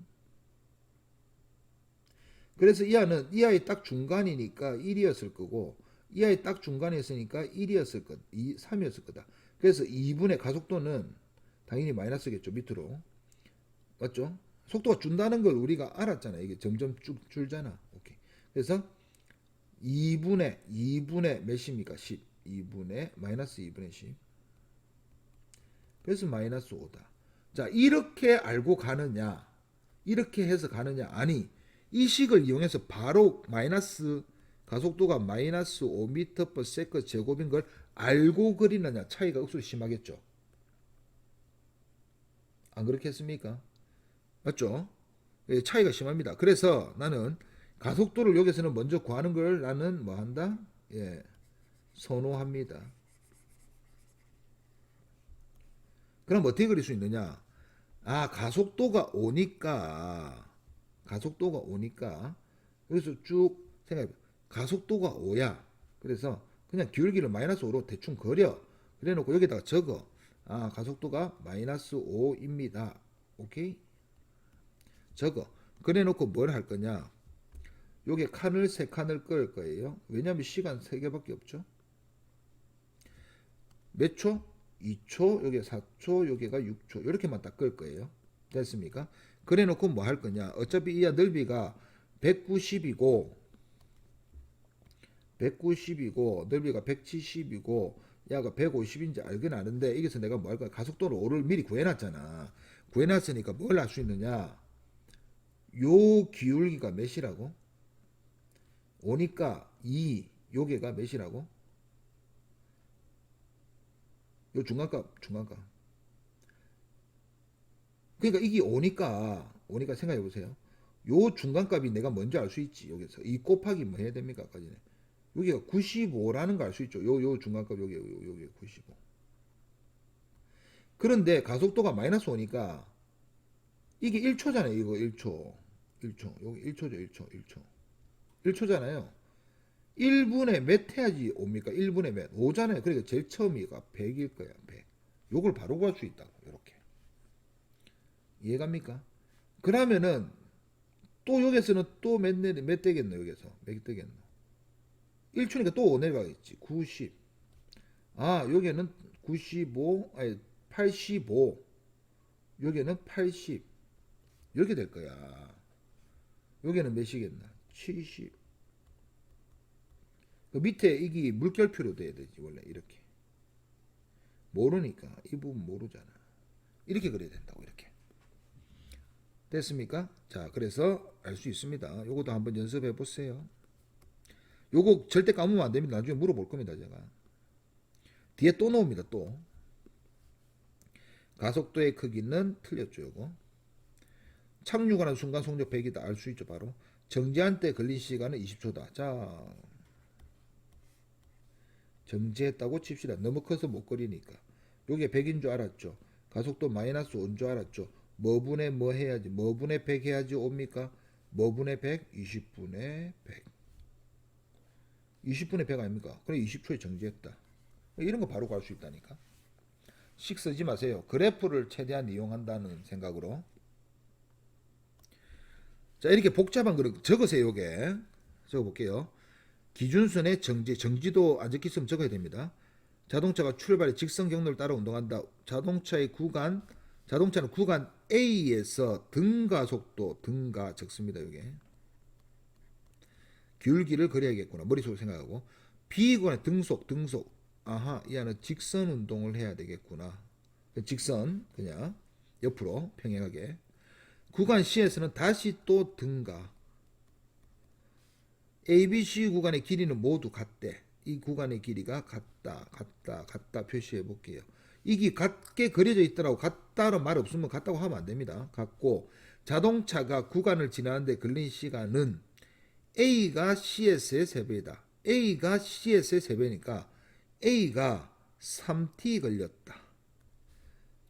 그래서 이하는 이하의 딱 중간이니까 1이었을 거고 이하의 딱 중간이었으니까 1이었을 것, 3이었을 거다. 그래서 2분의 가속도는 당연히 마이너스겠죠. 밑으로. 맞죠? 속도가 준다는 걸 우리가 알았잖아. 이게 점점 쭉 줄잖아. 오케이. 그래서 2분의 몇입니까? 10. 2분의 마이너스 2분의 10. 그래서 마이너스 5다. 자, 이렇게 알고 가느냐? 이렇게 해서 가느냐? 아니, 이 식을 이용해서 바로 마이너스 가속도가 마이너스 5m/s 제곱인 걸 알고 그리느냐? 차이가 억수로 심하겠죠. 안 그렇겠습니까? 맞죠? 예, 차이가 심합니다. 그래서 나는 가속도를 여기서는 먼저 구하는 걸 나는 뭐 한다? 예, 선호합니다. 그럼 어떻게 그릴 수 있느냐? 아, 가속도가 오니까 그래서 쭉 생각해. 가속도가 5야. 그래서 그냥 기울기를 마이너스 5로 대충 그려. 그래 놓고 여기다가 적어. 아, 가속도가 마이너스 5입니다. 오케이? 적어. 그래 놓고 뭘 할 거냐? 요게 칸을 3칸을 끌 거예요. 왜냐면 시간 3개밖에 없죠. 몇 초? 2초, 요게 4초, 요게가 6초. 이렇게만 딱 끌 거예요. 됐습니까? 그래 놓고 뭐 할 거냐? 어차피 이 넓이가 190이고 넓이가 170이고 야가 150인지 알긴 아는데 여기서 내가 뭐 할 거야? 가속도를 5를 미리 구해놨잖아. 구해놨으니까 뭘 할 수 있느냐? 요 기울기가 몇이라고? 5니까 2 요게가 몇이라고? 요 중간값 그러니까 이게 5니까 생각해 보세요. 요 중간값이 내가 먼저 알 수 있지. 여기서 이 곱하기 뭐 해야 됩니까? 아까 전에 여기가 95라는 거 알 수 있죠. 요 중간값 요게 95. 그런데 가속도가 마이너스 오니까 이게 1초잖아요. 이거 1초. 1초. 여기 1초죠. 1초. 1초잖아요. 1분에 몇 해야지 옵니까? 1분에 몇? 5잖아요. 그러니까 제일 처음이가 100일 거야. 100. 요걸 바로 구할 수 있다고. 이렇게. 이해갑니까? 그러면은 또 여기서는 또 몇 되겠노? 여기서 몇 되겠노? 1초니까 또 5 내려가겠지. 90. 아, 여기는 95, 아니 85. 여기는 80. 이렇게 될 거야. 여기는 몇이겠나? 70. 그 밑에 이게 물결표로 돼야 되지 원래 이렇게. 모르니까 이 부분 모르잖아. 이렇게 그려야 된다고 이렇게. 됐습니까? 자, 그래서 알 수 있습니다. 요것도 한번 연습해 보세요. 요거 절대 까먹으면 안 됩니다. 나중에 물어볼 겁니다, 제가. 뒤에 또 나옵니다, 또. 가속도의 크기는 틀렸죠, 요거. 착륙하는 순간 속력 100이다. 알 수 있죠, 바로. 정지한 때 걸린 시간은 20초다. 자, 정지했다고 칩시다. 너무 커서 못 거리니까. 요게 100인 줄 알았죠. 가속도 마이너스 5인 줄 알았죠. 뭐분의 뭐 해야지. 뭐분의 100 해야지 옵니까? 뭐분의 100? 20분의 100. 20분의 100 아닙니까? 그래 20초에 정지했다. 이런 거 바로 갈 수 있다니까. 식 쓰지 마세요. 그래프를 최대한 이용한다는 생각으로. 자, 이렇게 복잡한 거를 적으세요. 요게. 적어볼게요. 기준선의 정지도 안 적혔으면 적어야 됩니다. 자동차가 출발의 직선 경로를 따라 운동한다. 자동차는 구간 A에서 등가속도, 등가 적습니다. 이게 귤기를 그려야겠구나. 머릿속으로 생각하고. B구간의 등속. 아하, 이 안은 직선 운동을 해야 되겠구나. 직선 그냥 옆으로 평행하게. 구간 C에서는 다시 또 등가. ABC 구간의 길이는 모두 같대. 이 구간의 길이가 같다 표시해 볼게요. 이게 같게 그려져 있더라고. 같다는 말 없으면 같다고 하면 안 됩니다. 같고 자동차가 구간을 지나는데 걸린 시간은 A가 Cs의 3배이다. A가 Cs의 3배니까 A가 3t 걸렸다.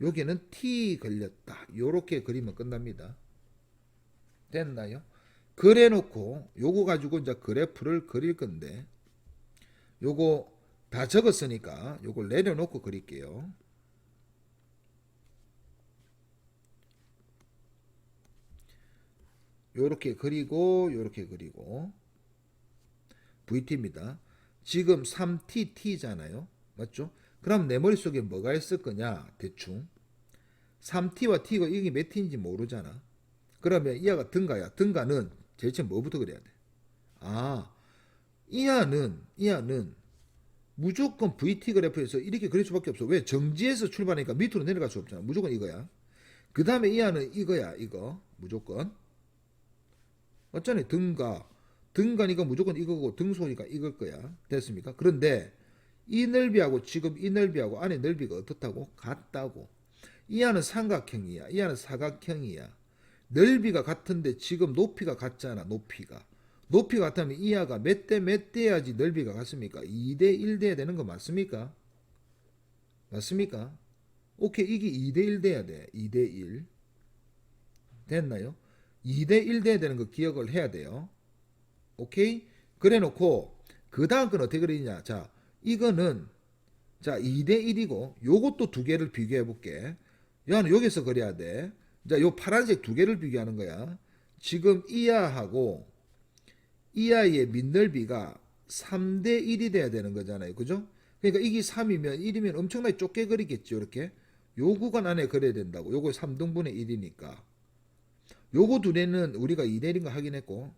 여기는 t 걸렸다. 요렇게 그리면 끝납니다. 됐나요? 그래놓고 요거 가지고 이제 그래프를 그릴 건데 요거 다 적었으니까 요걸 내려놓고 그릴게요. 요렇게 그리고 요렇게 그리고 VT입니다. 지금 3TT잖아요. 맞죠? 그럼 내 머릿속에 뭐가 있을 거냐? 대충 3T와 T가 이게 몇 T인지 모르잖아. 그러면 이하가 등가야. 등가는 제일 처음 뭐부터 그려야 돼? 아, 이하는 무조건 VT 그래프에서 이렇게 그릴 수밖에 없어. 왜? 정지에서 출발하니까 밑으로 내려갈 수 없잖아. 무조건 이거야. 그 다음에 이하는 이거야. 이거 무조건. 맞잖아요. 등가니까 무조건 이거고 등소니까 이걸 거야. 됐습니까? 그런데 이 넓이하고 지금 이 넓이하고 안에 넓이가 어떻다고? 같다고. 이하는 삼각형이야. 이하는 사각형이야. 넓이가 같은데 지금 높이가 같잖아. 높이가 같다면 이하가 몇 대 몇 대야지 넓이가 같습니까? 2대 1 돼야 되는 거 맞습니까? 맞습니까? 오케이, 이게 2대 1 돼야 돼. 2대 1 됐나요? 2대 1 돼야 되는 거 기억을 해야 돼요. 오케이? 그래 놓고 그 다음 건 어떻게 그리냐. 자, 이거는 자 2대 1이고 요것도 두 개를 비교해 볼게. 야는 여기서 그려야 돼. 자, 요 파란색 두 개를 비교하는 거야. 지금 이하하고 이하의 밑넓이가 3대 1이 돼야 되는 거잖아요. 그죠? 그러니까 이게 3이면 1이면 엄청나게 좁게 그리겠죠. 이렇게. 요 구간 안에 그려야 된다고. 요거 3등분의 1이니까. 요거 둘에는 우리가 2대 1인가 확인했고.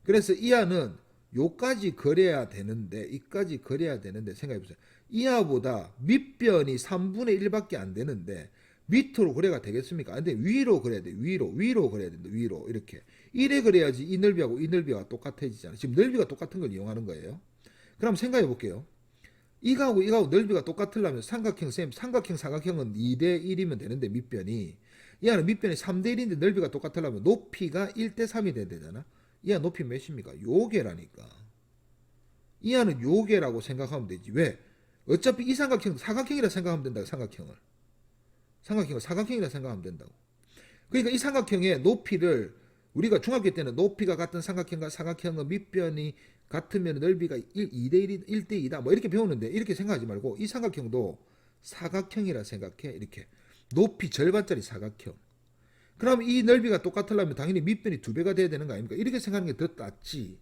그래서 이하는 요까지 그려야 되는데, 이까지 그려야 되는데, 생각해보세요. 이하보다 밑변이 3분의 1밖에 안 되는데, 밑으로 그려가 되겠습니까? 근데 위로 그려야 돼. 위로 그려야 된다. 위로. 이렇게. 이래 그려야지 이 넓이하고 이 넓이가 똑같아지잖아. 지금 넓이가 똑같은 걸 이용하는 거예요. 그럼 생각해 볼게요. 이거하고 넓이가 똑같으려면 삼각형은 2대 1이면 되는데 밑변이. 이하는 밑변이 3대 1인데 넓이가 똑같으려면 높이가 1대 3이 돼야 되잖아. 이하 높이 몇입니까? 요게라니까. 이하는 요게라고 생각하면 되지. 왜? 어차피 이 삼각형 사각형이라 생각하면 된다. 삼각형을 사각형이라 생각하면 된다고. 그러니까 이 삼각형의 높이를 우리가 중학교 때는 높이가 같은 삼각형과 사각형의 밑변이 같으면 넓이가 2대1, 1대2다 뭐 이렇게 배우는데 이렇게 생각하지 말고 이 삼각형도 사각형이라 생각해. 이렇게 높이 절반짜리 사각형. 그럼 이 넓이가 똑같으려면 당연히 밑변이 2배가 돼야 되는 거 아닙니까? 이렇게 생각하는 게 더 낫지.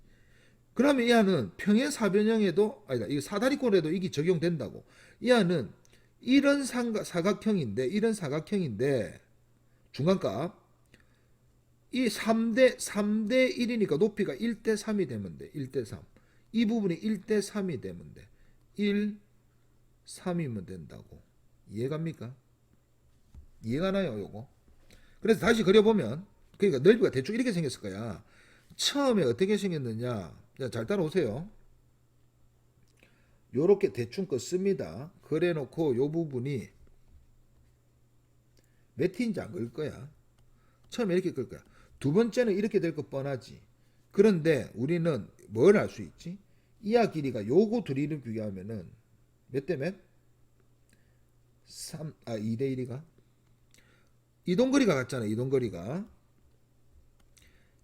그러면 이 안은 평행 사변형에도 아니다. 이거 사다리꼴에도 이게 적용된다고. 이 안은 이런 사각형인데 중간값 이 3대 1이니까 높이가 1대 3이 되면 돼. 1대 3. 이 부분이 1대 3이 되면 돼. 1, 3이면 된다고. 이해갑니까? 이해가나요, 요거? 그래서 다시 그려보면 그러니까 넓이가 대충 이렇게 생겼을 거야. 처음에 어떻게 생겼느냐? 잘 따라오세요. 요렇게 대충 껐습니다. 그래놓고 요 부분이 몇 T인지 안 그릴 거야. 처음에 이렇게 그릴 거야. 두 번째는 이렇게 될 거 뻔하지. 그런데 우리는 뭘 알 수 있지? 이하 길이가 요거 둘이를 비교하면은 몇 대 몇? 2대 1이가? 이동거리가 같잖아. 이동거리가.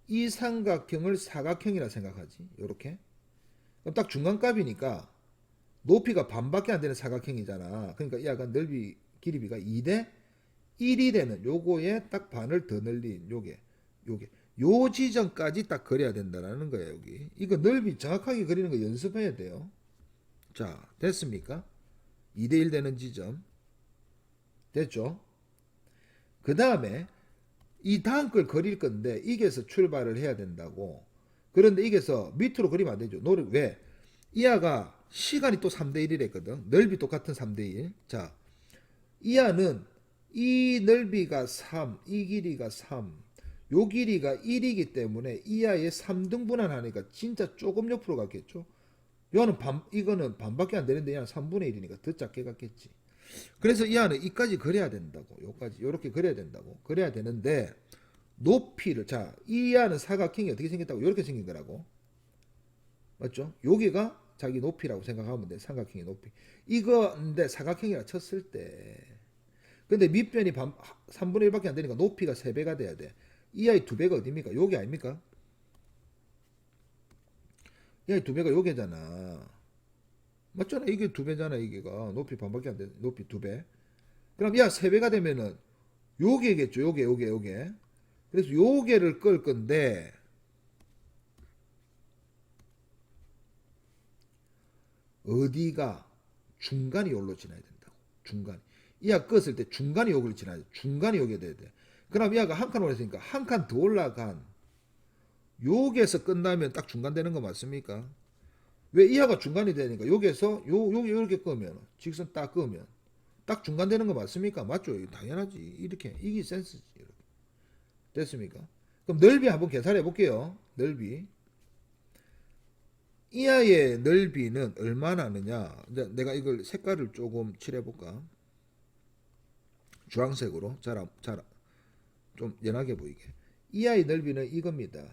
이 삼각형을 사각형이라 생각하지. 요렇게. 그럼 딱 중간값이니까 높이가 반밖에 안 되는 사각형이잖아. 그러니까 약간 넓이 길이비가 2대 1이 되는 요거에 딱 반을 더 늘린 요게 요 지점까지 딱 그려야 된다라는 거예요. 여기 이거 넓이 정확하게 그리는 거 연습해야 돼요. 자, 됐습니까? 2대 1 되는 지점 됐죠? 그 다음에 이 다음 걸 그릴 건데 이게서 출발을 해야 된다고. 그런데 이게서 밑으로 그리면 안 되죠. 왜? 이하가 시간이 또 3대 1이랬거든. 넓이 똑같은 3대 1. 자, 이하는 이 넓이가 3, 이 길이가 3, 요 길이가 1이기 때문에 이하의 3등분을 하니까 진짜 조금 옆으로 갔겠죠. 이거는 반밖에 안 되는데 이하는 3분의 1이니까 더 작게 갔겠지. 그래서 이하는 이까지 그려야 된다고. 요까지 요렇게 그려야 된다고. 그래야 되는데 높이를 자, 이하는 사각형이 어떻게 생겼다고? 요렇게 생긴 거라고. 맞죠? 여기가 자기 높이라고 생각하면 돼. 삼각형의 높이. 이거인데 사각형이라 쳤을 때 근데 밑변이 3분의 1밖에 안 되니까 높이가 3배가 돼야 돼. 이하의 2배가 어딥니까? 요게 아닙니까? 이하의 2배가 요게잖아. 맞잖아. 이게 2배잖아. 이게가 높이 반밖에 안 돼. 높이 2배. 그럼 이하 3배가 되면은 요게겠죠. 요게. 그래서 요게를 끌 건데 어디가 중간이 여기로 지나야 된다고. 중간. 이하 껐을 때 중간이 여기를 지나야 돼. 중간이 여기에 돼야 돼. 그럼 이하가 한 칸 올랐으니까 한 칸 더 올라간 여기에서 끝나면 딱 중간 되는 거 맞습니까? 왜 이하가 중간이 되니까 여기에서 여기 이렇게 끄면 직선 딱 끄면 딱 중간 되는 거 맞습니까? 맞죠? 당연하지. 이렇게 이게 센스지. 이렇게. 됐습니까? 그럼 넓이 한번 계산해 볼게요. 넓이. 이하의 넓이는 얼마나 하느냐? 이제 내가 이걸 색깔을 조금 칠해 볼까? 주황색으로 좀 연하게 보이게. 이하의 넓이는 이겁니다.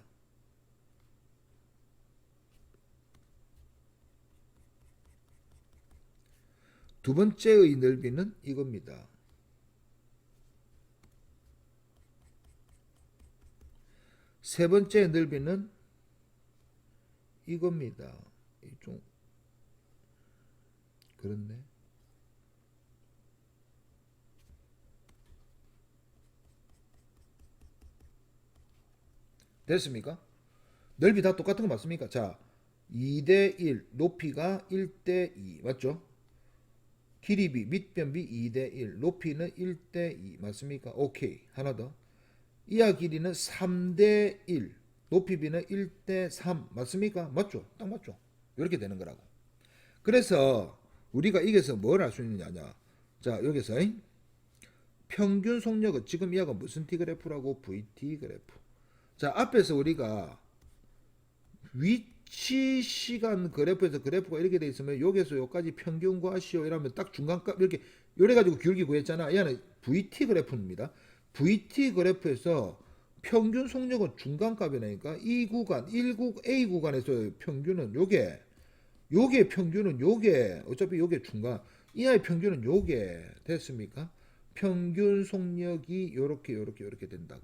두 번째의 넓이는 이겁니다. 세 번째 넓이는 이겁니다. 좀 그렇네. 됐습니까? 넓이 다 똑같은 거 맞습니까? 자, 2대 1, 높이가 1대 2 맞죠? 길이비, 밑변비 2대 1, 높이는 1대 2 맞습니까? 오케이. 하나 더. 이하 길이는 3대 1, 높이비는 1대 3 맞습니까? 맞죠? 딱 맞죠? 이렇게 되는 거라고. 그래서 우리가 이게서 뭘 알 수 있느냐? 자, 여기서 평균 속력은 지금 이하가 무슨 t 그래프라고? vt 그래프. 자, 앞에서 우리가 위치 시간 그래프에서 그래프가 이렇게 돼 있으면 여기서 여기까지 평균 구하시오 이러면 딱 중간값 이렇게 요래 가지고 기울기 구했잖아. 얘는 VT 그래프입니다. VT 그래프에서 평균 속력은 중간값이라니까 이 구간 A 구간에서 평균은 요게 요게 평균은 요게 어차피 요게 중간 이하의 평균은 요게 됐습니까? 평균 속력이 요렇게 된다고.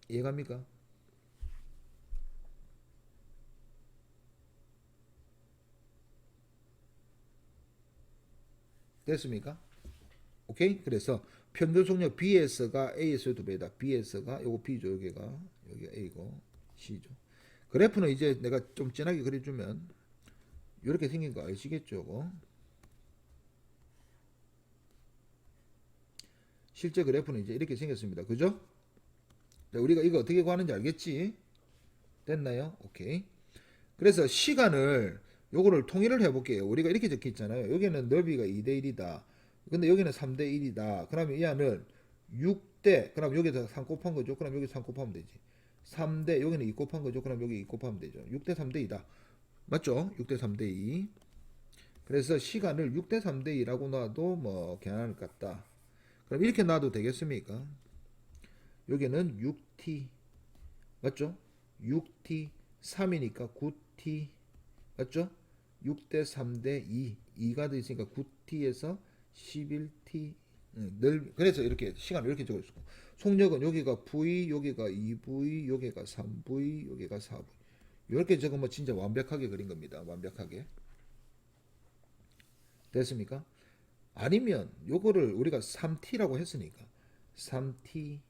이해갑니까? 됐습니까? 오케이? 그래서 평균 속력 Bs가 A에서 2배다. Bs가 요거 B죠. 여기가 A고 C죠. 그래프는 이제 내가 좀 진하게 그려주면 이렇게 생긴 거 아시겠죠? 요거. 실제 그래프는 이제 이렇게 생겼습니다. 그죠? 우리가 이거 어떻게 구하는지 알겠지? 됐나요? 오케이. 그래서 시간을 요거를 통일을 해볼게요. 우리가 이렇게 적혀 있잖아요. 여기는 넓이가 2대 1이다. 근데 여기는 3대 1이다. 그러면 이 안은 6대, 그럼 여기서 3 곱한 거죠. 그럼 여기 3 곱하면 되지. 3대, 여기는 2 곱한 거죠. 그럼 여기 2 곱하면 되죠. 6대 3대 2다. 맞죠? 6대 3대 2. 그래서 시간을 6대 3대 2라고 놔도 뭐 괜찮을 것 같다. 그럼 이렇게 놔도 되겠습니까? 여기는 6t. 맞죠? 6t 3이니까 9t. 맞죠? 6대 3대 2. 2가 돼 있으니까 9t에서 11t. 그래서 이렇게 시간을 이렇게 적어 있고 속력은 여기가 v, 여기가 2v, 여기가 3v, 여기가 4v. 이렇게 적으면 진짜 완벽하게 그린 겁니다. 완벽하게. 됐습니까? 아니면 요거를 우리가 3t라고 했으니까 3t.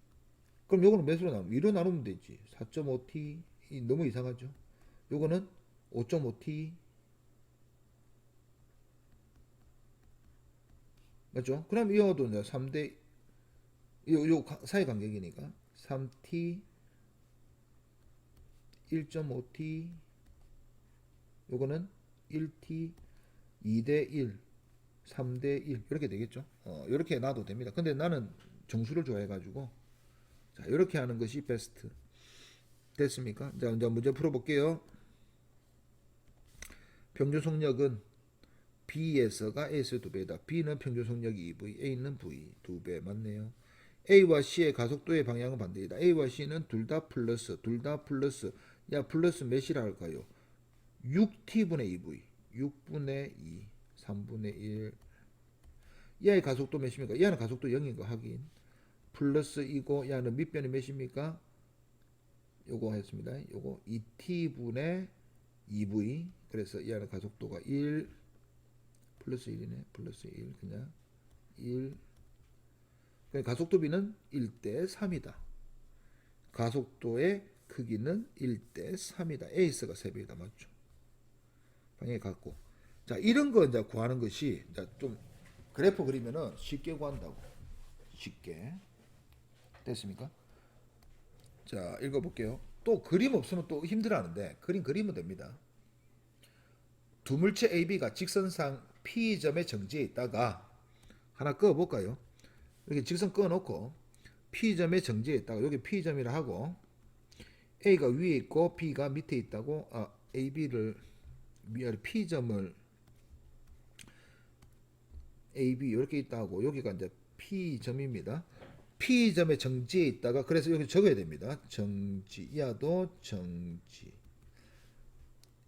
그럼 요거는 몇으로 나누면 2로 나누면 되지. 4.5t. 너무 이상하죠? 요거는 5.5t. 맞죠? 그럼 이어도 이제 3대 요 사이 간격이니까 3t 1.5t 요거는 1t 2대 1 3대 1 이렇게 되겠죠. 이렇게 놔도 됩니다. 근데 나는 정수를 좋아해 가지고 자, 이렇게 하는 것이 베스트. 됐습니까? 자, 이제 문제 풀어 볼게요. 평균 속력은 B에서가 A에서 2배다. B는 평균 속력이 2V, A는 V 2배 맞네요. A와 C의 가속도의 방향은 반대이다. A와 C는 둘 다 플러스, 야 플러스 몇이라 할까요? 6t분의 2V, 6분의 2, 3분의 1. 얘의 가속도 몇입니까? 얘는 가속도 0인 거 확인. 플러스 이고 얘는 밑변이 몇입니까? 요거 했습니다. 요거 2t분의 2v. 그래서 얘는 가속도가 1 플러스 1이네. 플러스 1 그냥 1. 가속도비는 1대 3이다. 가속도의 크기는 1대 3이다. A스가 3배이다. 맞죠? 방향이 같고. 자, 이런 거 이제 구하는 것이 좀 그래프 그리면은 쉽게 구한다고. 쉽게. 됐습니까? 자, 읽어볼게요. 또 그림 없으면 또 힘들어하는데 그림 그리면 됩니다. 두 물체 AB가 직선상 P점에 정지해 있다가 하나 그어볼까요? 이렇게 직선 그어놓고 P점에 정지해 있다가 여기 P점이라 하고 A가 위에 있고 B가 밑에 있다고 AB를 위아래 P점을 AB 이렇게 있다고 여기가 이제 P점입니다. P점에 정지해 있다가 그래서 여기 적어야 됩니다. 정지 이하도 정지.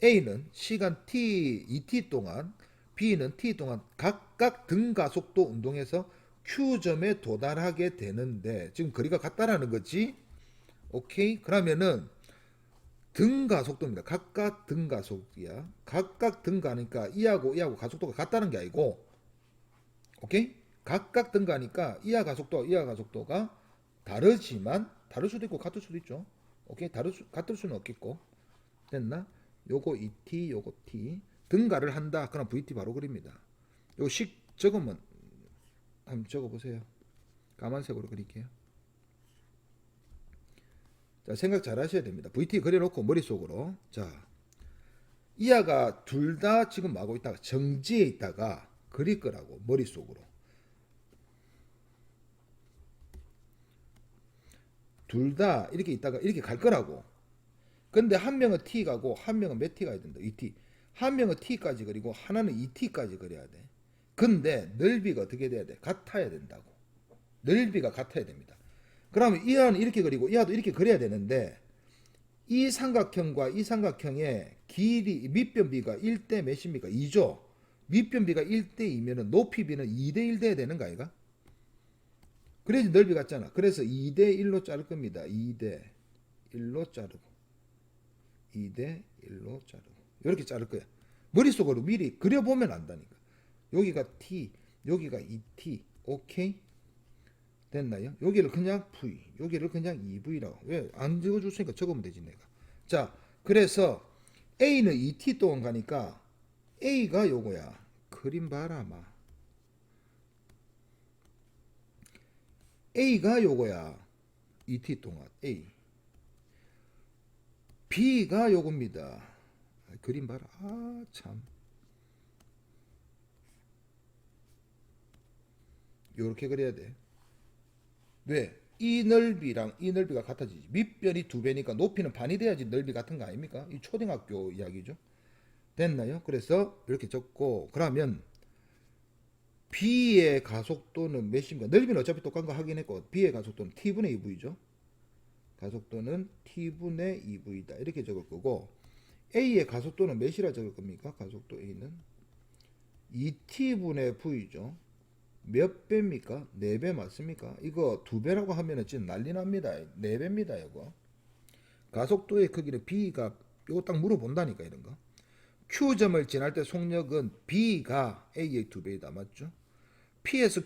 A는 시간 t 2t 동안 B는 t 동안 각각 등가속도 운동에서 Q점에 도달하게 되는데 지금 거리가 같다라는 거지. 오케이? 그러면은 등가속도입니다. 각각 등가속이야. 각각 등가니까 이하고 가속도가 같다는 게 아니고 오케이? 각각 등가니까 이하 가속도가 다르지만 다를 수도 있고 같을 수도 있죠. 오케이? 같을 수는 없겠고. 됐나? 요거 2t, 요거 t. 등가를 한다. 그럼 vt 바로 그립니다. 요거 식 적으면 한번 적어보세요. 까만색으로 그릴게요. 자, 생각 잘 하셔야 됩니다. vt 그려놓고 머릿속으로. 자, 이하가 둘 다 지금 마고 있다가 정지해 있다가 그릴 거라고 머릿속으로. 둘 다 이렇게 있다가 이렇게 갈 거라고. 근데 한 명은 t 가고 한 명은 몇 t 가야 된다. 2t. 한 명은 t까지 그리고 하나는 2t까지 그려야 돼. 근데 넓이가 어떻게 돼야 돼? 같아야 된다고. 넓이가 같아야 됩니다. 그러면 이하는 이렇게 그리고 이하도 이렇게 그려야 되는데 이 삼각형과 이 삼각형의 길이 밑변비가 1대 몇입니까? 2죠. 밑변비가 1대 2면은 높이 비는 2대 1 돼야 되는 거 아이가? 그래야지 넓이 같잖아. 그래서 2대 1로 자를 겁니다. 2대 1로 자르고 2대 1로 자르고 이렇게 자를 거야. 머릿속으로 미리 그려보면 안다니까. 여기가 t, 여기가 2t. 오케이? 됐나요? 여기를 그냥 v, 여기를 그냥 2v라고. 왜? 안 적어줬으니까 적으면 되지 내가. 자, 그래서 a는 2t 동안 가니까 a가 요거야. 그림 봐라 마. a가 요거야. 2t 동안 a. b가 요겁니다. 그림 봐라. 아 참. 요렇게 그려야 돼. 왜? 이 넓이랑 이 넓이가 같아지지. 밑변이 2배니까 높이는 반이 돼야지 넓이 같은 거 아닙니까? 이 초등학교 이야기죠. 됐나요? 그래서 이렇게 적고, 그러면 B의 가속도는 몇입니까? 넓이는 어차피 똑같은 거 확인했고, B의 가속도는 T분의 2V죠. 가속도는 T분의 2V다. 이렇게 적을 거고, A의 가속도는 몇이라 적을 겁니까? 가속도 A는 2T분의 V죠. 몇 배입니까? 4배 맞습니까? 이거 2배라고 하면은 지금 난리 납니다. 4배입니다, 이거. 가속도의 크기는 B가, 이거 딱 물어본다니까, 이런 거. Q점을 지날 때 속력은 B가 A의 2배이다. 맞죠? P에서